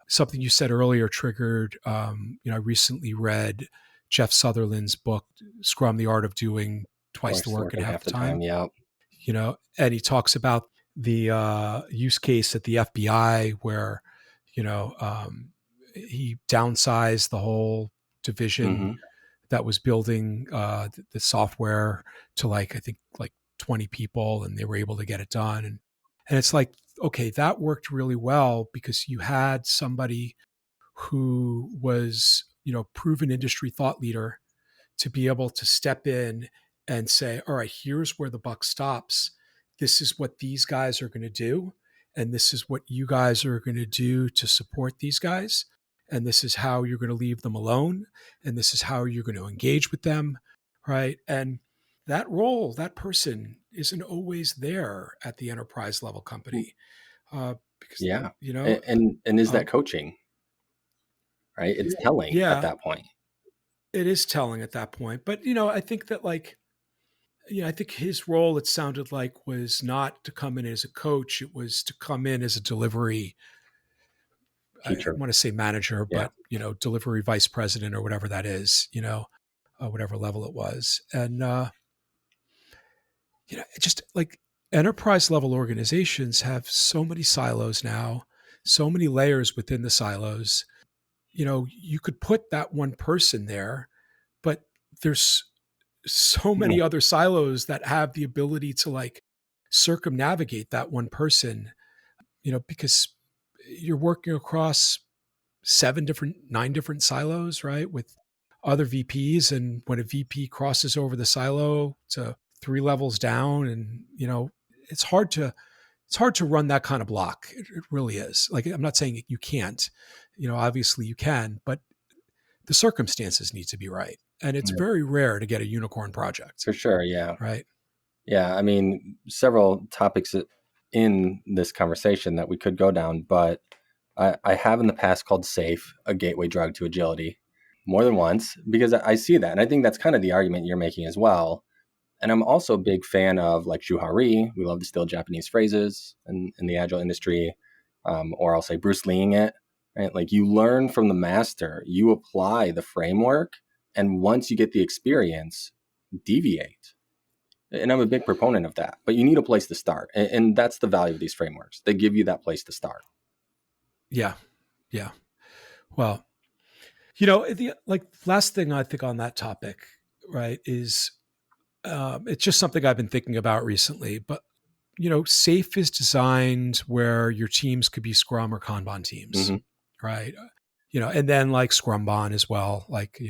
S1: something you said earlier triggered, I recently read Jeff Sutherland's book, Scrum, the Art of Doing Twice the
S2: Twice the
S1: Work
S2: work
S1: in
S2: in
S1: Half
S2: half
S1: the
S2: the time.
S1: Time,
S2: Yeah.
S1: and he talks about the use case at the FBI where, he downsized the whole division
S2: Hmm.
S1: that was building the software to like I think like 20 people, and they were able to get it done. And it's like, okay, that worked really well because you had somebody who was proven industry thought leader to be able to step in and say, all right, here's where the buck stops. This is what these guys are going to do. And this is what you guys are going to do to support these guys. And this is how you're going to leave them alone. And this is how you're going to engage with them. Right. And that role, that person isn't always there at the enterprise level company. Because,
S2: Yeah. And is that coaching? Right. It's telling at
S1: yeah,
S2: that point.
S1: it is telling at that point. But, I think that I think his role, it sounded like, was not to come in as a coach. It was to come in as a delivery, I
S2: Teacher.
S1: want to say manager,
S2: Yeah.
S1: but, delivery vice president or whatever that is, whatever level it was. And, just like enterprise level organizations have so many silos now, so many layers within the silos. You could put that one person there, but there's so many other silos that have the ability to like circumnavigate that one person, because you're working across 9 different silos, right? With other VPs. And when a VP crosses over the silo to 3 levels down, and, it's hard to, run that kind of block. It really is. Like, I'm not saying you can't, obviously you can, but the circumstances need to be right. And it's very rare to get a unicorn project.
S2: For sure. Yeah.
S1: Right.
S2: Yeah. I mean, several topics in this conversation that we could go down, but I have in the past called SAFe a gateway drug to agility more than once, because I see that. And I think that's kind of the argument you're making as well. And I'm also a big fan of like Shuhari. We love to steal Japanese phrases in the agile industry, or I'll say Bruce Leeing it. Right? Like, you learn from the master, you apply the framework, and once you get the experience, deviate. And I'm a big proponent of that. But you need a place to start, and that's the value of these frameworks. They give you that place to start.
S1: Yeah. Yeah. Well, the last thing I think on that topic, right, is it's just something I've been thinking about recently. But SAFe is designed where your teams could be Scrum or Kanban teams, right? And then like Scrumban as well. Like,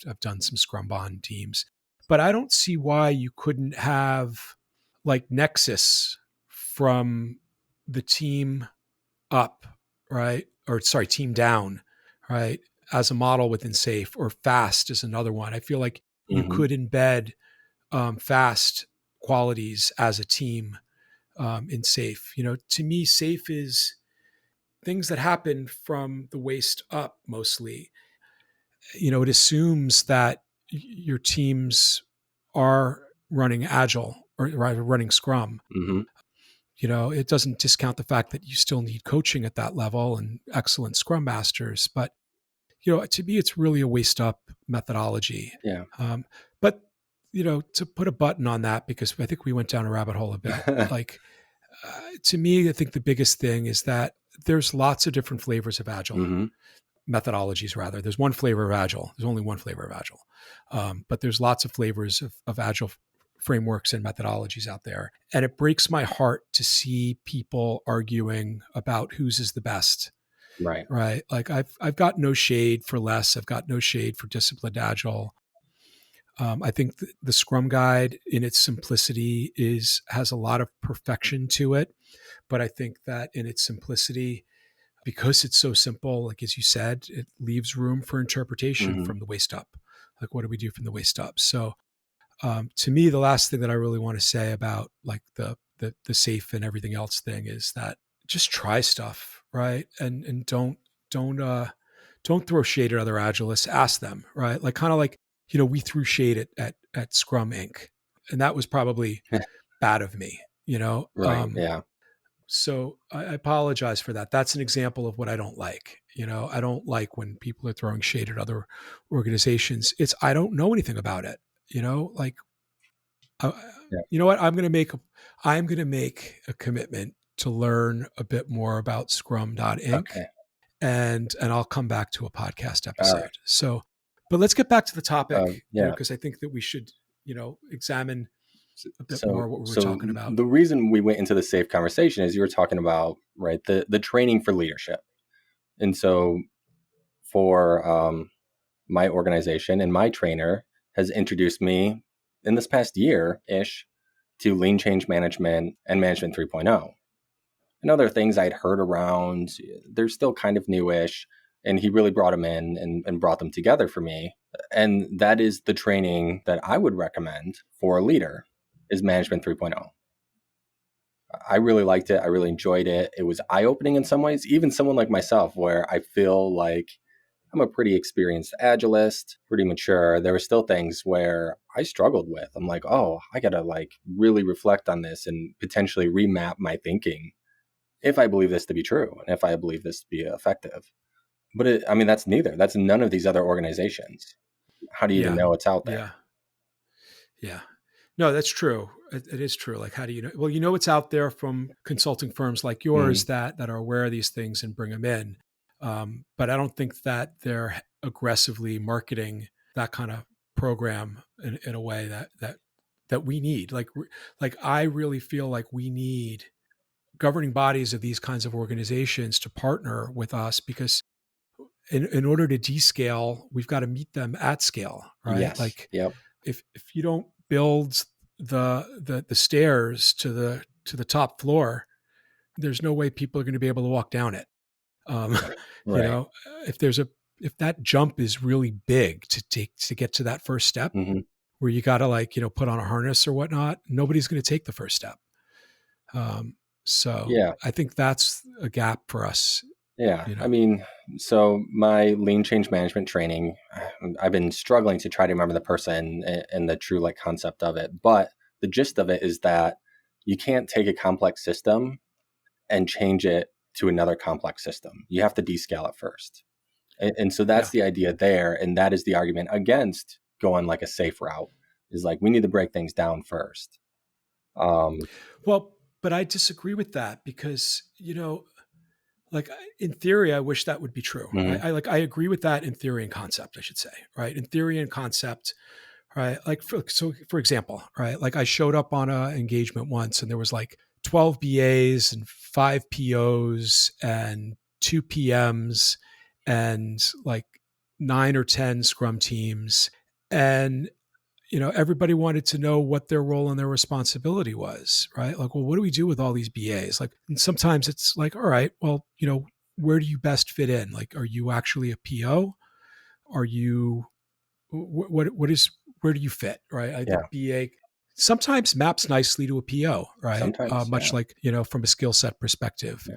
S1: I've done some Scrumban teams, but I don't see why you couldn't have like Nexus from the team up, right? Or sorry, team down, right? As a model within SAFe, or FAST is another one. I feel like you could embed FAST qualities as a team in SAFe. To me, SAFe is things that happen from the waist up mostly. It assumes that your teams are running Agile or running Scrum. It doesn't discount the fact that you still need coaching at that level and excellent Scrum masters. But, to me, it's really a waist up methodology.
S2: Yeah.
S1: But, to put a button on that, because I think we went down a rabbit hole a bit, like, to me, I think the biggest thing is that there's lots of different flavors of Agile. Methodologies, rather. There's one flavor of Agile. There's only one flavor of Agile. But there's lots of flavors of Agile frameworks and methodologies out there. And it breaks my heart to see people arguing about whose is the best.
S2: Right.
S1: Right. Like, I've got no shade for less. I've got no shade for disciplined Agile. I think the Scrum Guide in its simplicity has a lot of perfection to it. But I think that in its simplicity, because it's so simple, like as you said, it leaves room for interpretation from the waist up. Like, what do we do from the waist up? So to me, the last thing that I really want to say about like the SAFe and everything else thing is that just try stuff, right? And don't throw shade at other Agilists. Ask them, right? Like, kind of like, we threw shade at Scrum Inc. And that was probably bad of me,
S2: Right. Yeah.
S1: So I apologize for that. That's an example of what I don't like. I don't like when people are throwing shade at other organizations. I don't know anything about it. Like, you know what? I'm going to make a commitment to learn a bit more about Scrum.inc.
S2: Okay.
S1: And I'll come back to a podcast
S2: All
S1: episode.
S2: right.
S1: So, but let's get back to the topic,
S2: Yeah.
S1: because I think that we should, examine a bit more what we were talking about.
S2: The reason we went into the SAFe conversation is you were talking about, right, the training for leadership. And so for my organization and my trainer has introduced me in this past year-ish to lean change management and management 3.0. And other things I'd heard around, they're still kind of newish. And he really brought them in and brought them together for me. And that is the training that I would recommend for a leader is management 3.0. I really liked it. I really enjoyed it. It was eye-opening in some ways, even someone like myself, where I feel like I'm a pretty experienced agilist, pretty mature. There were still things where I struggled with. I'm like, oh, I got to like really reflect on this and potentially remap my thinking if I believe this to be true and if I believe this to be effective. But that's neither. That's none of these other organizations. How do you even
S1: Yeah.
S2: know it's out there?
S1: Yeah. Yeah. No, that's true. It is true. Like, how do you know? Well, you know, it's out there from consulting firms like yours
S2: Mm,
S1: that are aware of these things and bring them in. But I don't think that they're aggressively marketing that kind of program in a way that we need. Like I really feel like we need governing bodies of these kinds of organizations to partner with us because in order to descale, we've got to meet them at scale, right?
S2: yes.
S1: Like
S2: Yep.
S1: if you don't build the stairs to the top floor, there's no way people are going to be able to walk down it. Um, you
S2: Right.
S1: know, if there's a if that jump is really big to get to that first step,
S2: Hmm.
S1: where you got to like put on a harness or whatnot, nobody's going to take the first step. Um, so
S2: Yeah.
S1: I think that's a gap for us.
S2: Yeah.
S1: You know,
S2: So my lean change management training, I've been struggling to try to remember the person and the true like concept of it. But the gist of it is that you can't take a complex system and change it to another complex system. You have to descale it first. And so that's
S1: yeah.
S2: the idea there. And that is the argument against going like a safe route is like, we need to break things down first. Um,
S1: Well, but I disagree with that because like in theory, I wish that would be true.
S2: mhm,
S1: I agree with that in theory and concept, I should say, right? In theory and concept, right? Like for example, right? Like I showed up on a engagement once and there was like 12 BAs and 5 POs and 2 PMs and like 9 or 10 scrum teams. And everybody wanted to know what their role and their responsibility was, right? Like, well, what do we do with all these BAs? Like, and sometimes it's like, all right, well, where do you best fit in? Like, are you actually a PO? Are you what is where do you fit, right? The
S2: yeah,
S1: BA sometimes maps nicely to a PO, right?
S2: sometimes.
S1: Much
S2: Yeah.
S1: like from a skill set perspective.
S2: Yeah.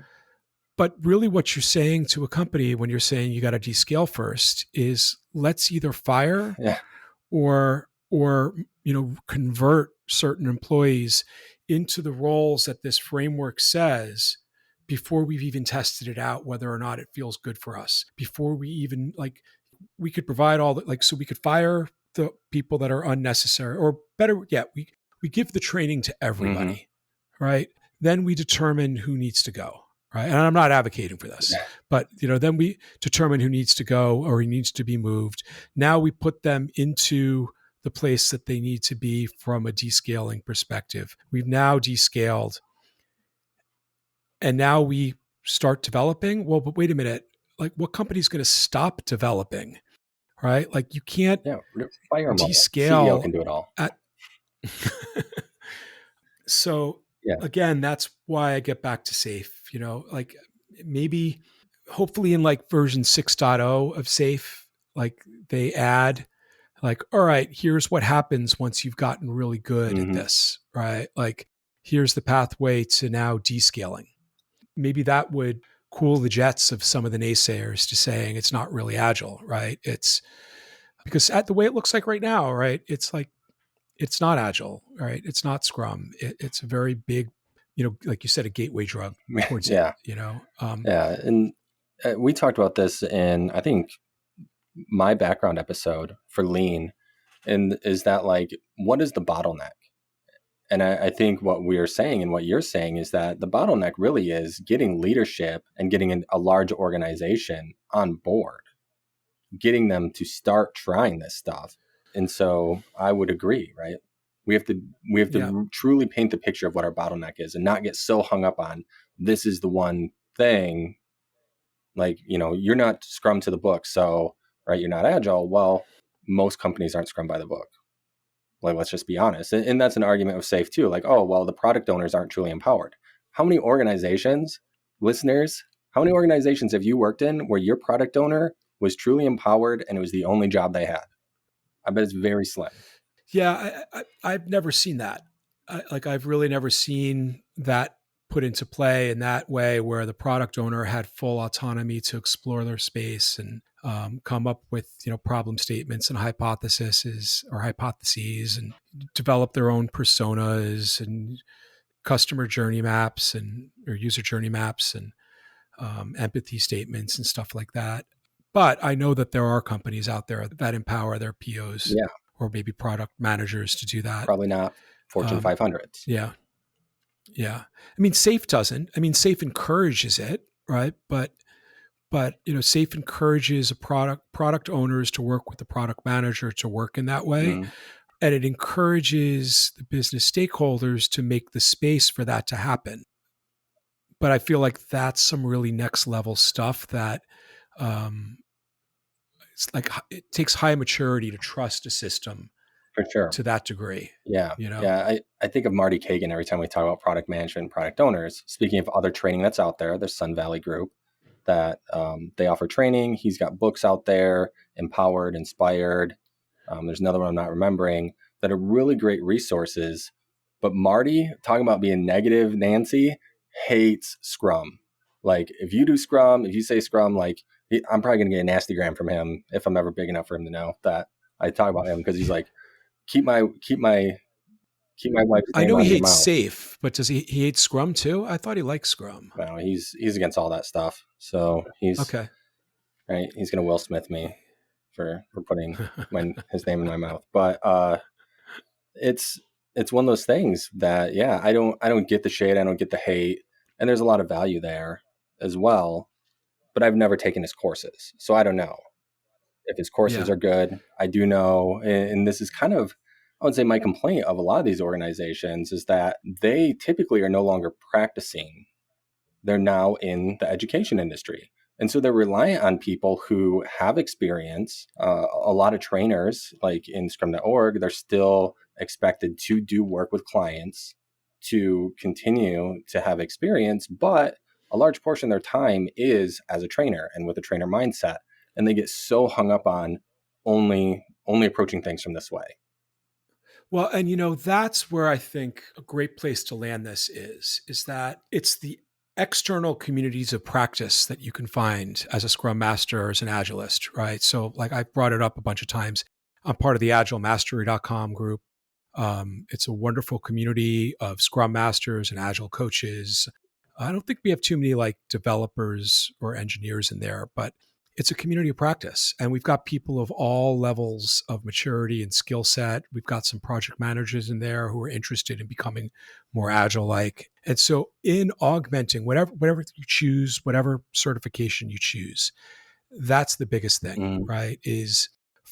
S1: But really, what you're saying to a company when you're saying you got to descale first is let's either fire
S2: Yeah.
S1: or convert certain employees into the roles that this framework says before we've even tested it out whether or not it feels good for us, before we even like we could provide all that, like, so we could fire the people that are unnecessary, or better yet, we give the training to
S2: Hmm.
S1: everybody, right? Then we determine who needs to go, right? And I'm not advocating for this, but then we determine who needs to go or who needs to be moved. Now we put them into the place that they need to be from a descaling perspective. We've now descaled, and now we start developing. Well, but wait a minute, like what company's going to stop developing, right? Like you can't
S2: Yeah. Fire them all. CEO
S1: descale
S2: can do it all.
S1: at so
S2: Yeah.
S1: again, that's why I get back to safe, like maybe hopefully in like version 6.0 of safe, like they add like, all right, here's what happens once you've gotten really good at
S2: Hmm.
S1: this, right? Like here's the pathway to now descaling. Maybe that would cool the jets of some of the naysayers to saying it's not really agile, right? It's because at the way it looks like right now, right? It's like it's not agile, right? It's not Scrum. It's a very big, like you said, a gateway drug towards it.
S2: Yeah.
S1: You know,
S2: Yeah. And we talked about this in, I think, my background episode for lean. And is that like, what is the bottleneck? And I think what we're saying and what you're saying is that the bottleneck really is getting leadership and getting a large organization on board, getting them to start trying this stuff. And so I would agree, right? We have to
S1: yeah,
S2: truly paint the picture of what our bottleneck is and not get so hung up on this is the one thing. Like, you're not Scrum to the book, so right? You're not agile. Well, most companies aren't Scrum by the book. Like, let's just be honest. And that's an argument with SAFe too. Like, oh, well, the product owners aren't truly empowered. How many organizations, listeners, how many organizations have you worked in where your product owner was truly empowered and it was the only job they had? I bet it's very slim.
S1: Yeah, I've never seen that. I've really never seen that put into play in that way, where the product owner had full autonomy to explore their space and come up with problem statements and hypotheses and develop their own personas and customer journey maps and or user journey maps and empathy statements and stuff like that. But I know that there are companies out there that empower their POs
S2: Yeah,
S1: or maybe product managers to do that.
S2: probably not Fortune
S1: Um,
S2: 500s.
S1: yeah, yeah. I mean, SAFe doesn't. I mean, SAFe encourages it, right? But SAFe encourages a product owners to work with the product manager to work in that way,
S2: Mm,
S1: and it encourages the business stakeholders to make the space for that to happen. But I feel like that's some really next level stuff that um, it's like it takes high maturity to trust a system
S2: for sure.
S1: to that degree.
S2: Yeah.
S1: You know?
S2: Yeah. I think of Marty Kagan every time we talk about product management and product owners. Speaking of other training that's out there, there's Sun Valley Group that they offer training. He's got books out there, Empowered, Inspired. There's another one I'm not remembering that are really great resources. But Marty, talking about being negative, Nancy hates Scrum. Like, if you do Scrum, if you say Scrum, like, I'm probably going to get a nasty gram from him if I'm ever big enough for him to know that I talk about him, because he's like, keep my wife's
S1: I
S2: name
S1: know
S2: out
S1: he
S2: of your
S1: hates
S2: mouth.
S1: SAFe, but does he hate Scrum too? I thought he liked Scrum.
S2: No, he's against all that stuff. So he's
S1: Okay.
S2: right. He's going to Will Smith me for putting his name in my mouth. But it's one of those things that, yeah, I don't get the shade, I don't get the hate, and there's a lot of value there as well. But I've never taken his courses, so I don't know if his courses
S1: Yeah.
S2: are good. I do know, and this is kind of, I would say, my complaint of a lot of these organizations is that they typically are no longer practicing. They're now in the education industry. And so they're reliant on people who have experience. A lot of trainers, like in Scrum.org, they're still expected to do work with clients to continue to have experience, but a large portion of their time is as a trainer and with a trainer mindset. And they get so hung up on only approaching things from this way.
S1: Well, and that's where I think a great place to land this is that it's the external communities of practice that you can find as a Scrum Master or as an Agilist, right? So, like I brought it up a bunch of times. I'm part of the agilemastery.com group. It's a wonderful community of Scrum Masters and Agile coaches. I don't think we have too many like developers or engineers in there, but it's a community of practice. And we've got people of all levels of maturity and skill set. We've got some project managers in there who are interested in becoming more agile like. And so in augmenting whatever you choose, whatever certification you choose, that's the biggest thing,
S2: Mm,
S1: right? Is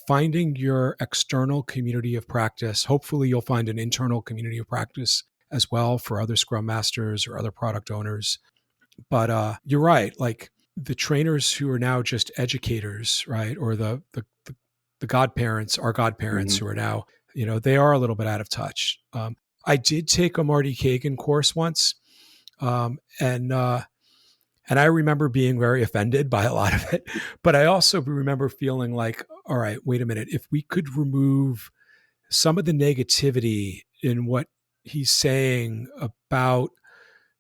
S1: finding your external community of practice. Hopefully you'll find an internal community of practice as well for other scrum masters or other product owners. But you're right. Like the trainers who are now just educators, right? Or the godparents, our godparents
S2: mhm.
S1: who are now, they are a little bit out of touch. I did take a Marty Kagan course once. Um, and, uh, and I remember being very offended by a lot of it. But I also remember feeling like, all right, wait a minute. If we could remove some of the negativity in what he's saying about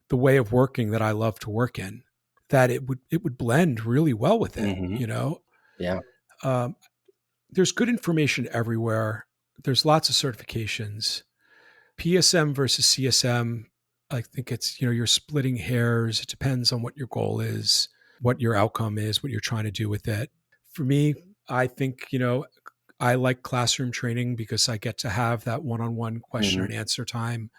S1: the way of working that I love to work in, that it would blend really well with it.
S2: Mhm. Yeah.
S1: Um, there's good information everywhere. There's lots of certifications. PSM versus CSM. I think it's you're splitting hairs. It depends on what your goal is, what your outcome is, what you're trying to do with it. For me, I think I like classroom training because I get to have that one-on-one question
S2: Mhm.
S1: and answer time.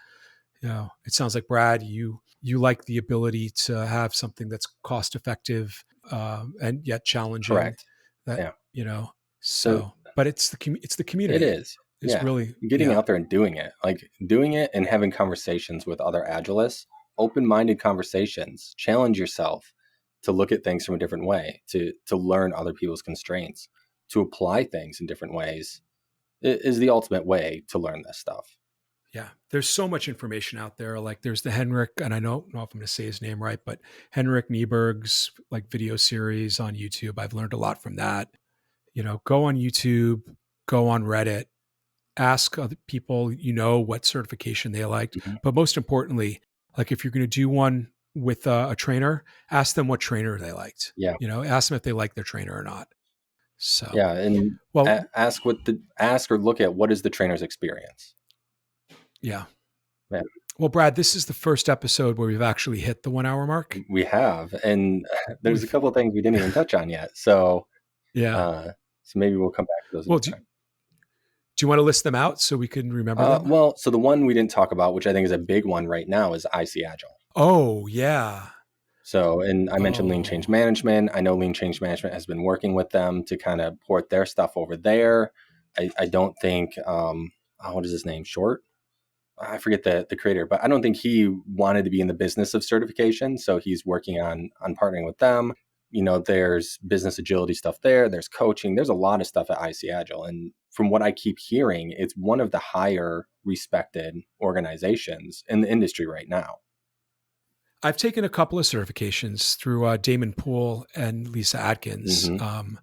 S1: It sounds like Brad, you like the ability to have something that's cost effective and yet challenging.
S2: Correct.
S1: That
S2: Yeah. So
S1: so, but it's the
S2: it
S1: community
S2: is.
S1: is
S2: Yeah.
S1: really
S2: Getting out there and doing it and having conversations with other Agilists, open-minded conversations, challenge yourself to look at things from a different way, to learn other people's constraints. to apply things in different ways is the ultimate way to learn this stuff.
S1: Yeah, there's so much information out there. Like there's the Henrik, and I don't know if I'm going to say his name right, but Henrik Nieberg's like video series on YouTube. I've learned a lot from that. Go on YouTube, go on Reddit, ask other people, what certification they liked.
S2: Mm-hmm.
S1: But most importantly, like if you're going to do one with a trainer, ask them what trainer they liked.
S2: Yeah.
S1: Ask them if they like their trainer or not. So,
S2: Yeah. And
S1: well,
S2: ask or look at what is the trainer's experience.
S1: yeah.
S2: Yeah.
S1: Well, Brad, this is the first episode where we've actually hit the 1 hour mark.
S2: We have, and there's a couple of things we didn't even touch on yet. So,
S1: yeah.
S2: So maybe we'll come back to those.
S1: Well, do you want to list them out so we can remember them?
S2: Well, so the one we didn't talk about, which I think is a big one right now, is IC Agile.
S1: Oh, yeah.
S2: So, and I mentioned Lean Change Management. I know Lean Change Management has been working with them to kind of port their stuff over there. I don't think, what is his name? Short? I forget the creator, but I don't think he wanted to be in the business of certification. So he's working on partnering with them. There's business agility stuff there. There's coaching. There's a lot of stuff at IC Agile. And from what I keep hearing, it's one of the higher respected organizations in the industry right now.
S1: I've taken a couple of certifications through Damon Poole and Lisa Atkins.
S2: Mm-hmm.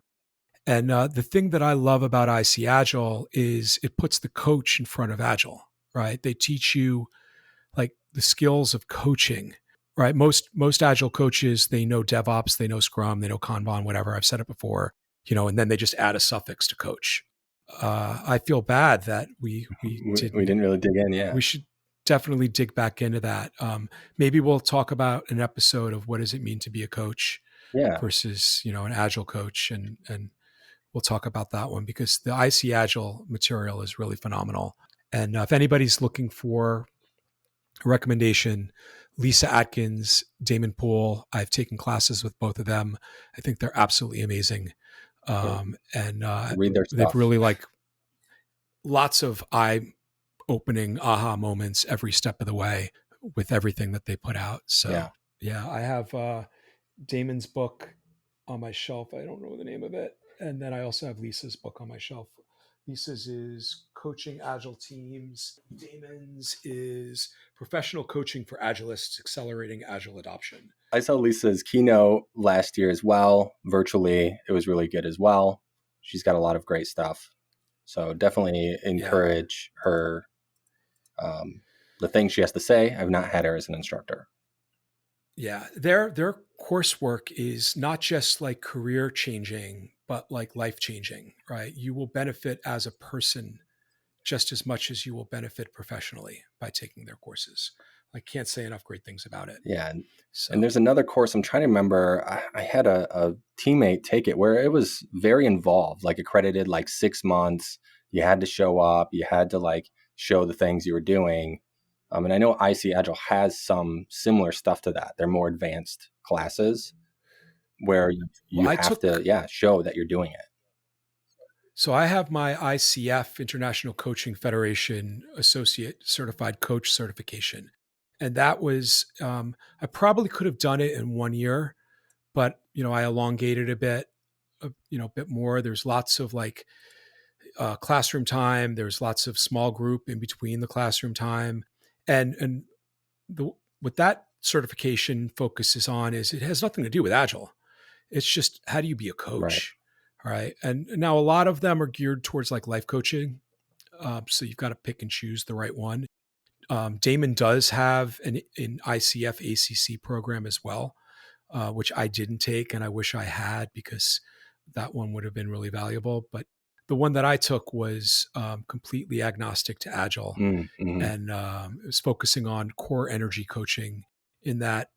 S1: And the thing that I love about IC Agile is it puts the coach in front of Agile, right? They teach you like the skills of coaching, right? Most Agile coaches, they know DevOps, they know Scrum, they know Kanban, whatever. I've said it before, and then they just add a suffix to coach. I feel bad that we
S2: didn't really dig in. Yeah,
S1: we should definitely dig back into that. Maybe we'll talk about an episode of what does it mean to be a coach versus an Agile coach, and we'll talk about that one because the IC Agile material is really phenomenal. And if anybody's looking for a recommendation, Lisa Atkins, Damon Poole, I've taken classes with both of them. I think they're absolutely amazing. And
S2: read their stuff.
S1: They've really like lots of eye-opening aha moments every step of the way with everything that they put out. So yeah I have Damon's book on my shelf. I don't know the name of it. And then I also have Lisa's book on my shelf. Lisa's is Coaching Agile Teams. Damon's is Professional Coaching for Agilists, Accelerating Agile Adoption.
S2: I saw Lisa's keynote last year as well, virtually. It was really good as well. She's got a lot of great stuff. So definitely encourage her, the things she has to say. I've not had her as an instructor.
S1: Yeah, their coursework is not just like career changing, but like life changing, right? You will benefit as a person just as much as you will benefit professionally by taking their courses. I can't say enough great things about it.
S2: Yeah. And there's another course I'm trying to remember. I had a teammate take it where it was very involved, like accredited, like 6 months. You had to show up. You had to like show the things you were doing. And I know IC Agile has some similar stuff to that. They're more advanced classes where you have to show that you're doing it.
S1: So I have my ICF, International Coaching Federation Associate Certified Coach certification. And that was, I probably could have done it in 1 year, but, I elongated a bit more. There's lots of like classroom time. There's lots of small group in between the classroom time. And what that certification focuses on is it has nothing to do with Agile. It's just how do you be a coach, right? And now a lot of them are geared towards like life coaching. So you've got to pick and choose the right one. Damon does have an ICF ACC program as well, which I didn't take and I wish I had because that one would have been really valuable. But the one that I took was completely agnostic to Agile, and it was focusing on core energy coaching. In that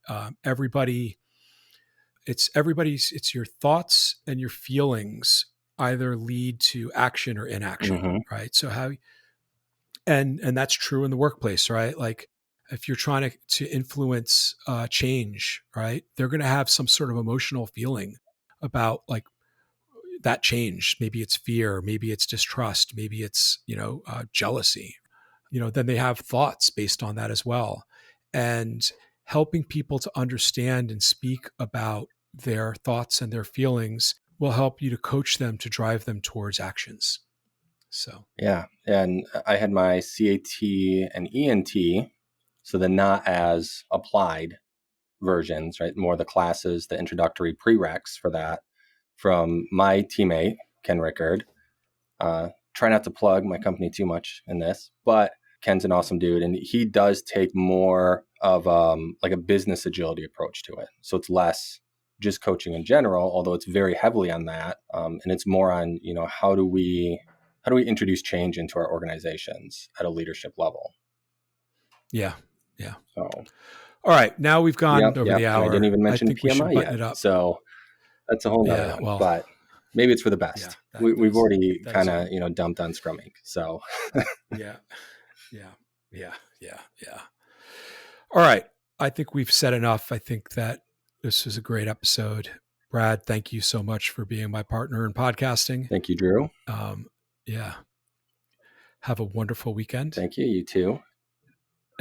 S1: it's your thoughts and your feelings either lead to action or inaction, right? So and that's true in the workplace, right? Like if you're trying to influence change, right? They're going to have some sort of emotional feeling about like that change. Maybe it's fear, maybe it's distrust, maybe it's, jealousy. Then they have thoughts based on that as well. And helping people to understand and speak about their thoughts and their feelings will help you to coach them to drive them towards actions. So,
S2: yeah. And I had my CAT and ENT, so the not as applied versions, right? More the classes, the introductory prereqs for that from my teammate, Ken Rickard. Try not to plug my company too much in this, but Ken's an awesome dude. And he does take more of like a business agility approach to it. So it's less just coaching in general, although it's very heavily on that. And it's more on, how do we introduce change into our organizations at a leadership level?
S1: yeah. Yeah.
S2: So,
S1: all right. Now we've gone over the
S2: yep. And I didn't
S1: hour.
S2: even
S1: I
S2: mention
S1: think we should
S2: PMI
S1: button
S2: yet.
S1: it up.
S2: So that's a whole nother
S1: Yeah.
S2: one,
S1: Well,
S2: but maybe it's for the
S1: yeah,
S2: best. We've already
S1: that
S2: kind of, dumped on Scrum Inc. So
S1: yeah. All right. I think we've said enough. I think that this was a great episode. Brad, thank you so much for being my partner in podcasting.
S2: Thank you, Drew.
S1: Yeah. Have a wonderful weekend.
S2: Thank you. You too.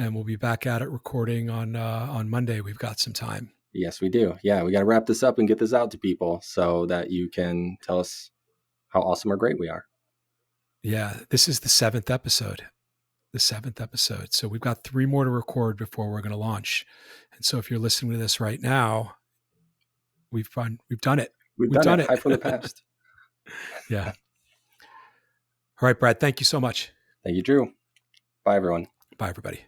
S1: And we'll be back at it recording on Monday. We've got some time.
S2: Yes, we do. Yeah, we got to wrap this up and get this out to people so that you can tell us how awesome or great we are.
S1: Yeah, this is the 7th episode. So we've got 3 more to record before we're going to launch. And so if you're listening to this right now, we've done it.
S2: We've done it. High from the past.
S1: Yeah. All right, Brad, thank you so much.
S2: Thank you, Drew. Bye, everyone.
S1: Bye, everybody.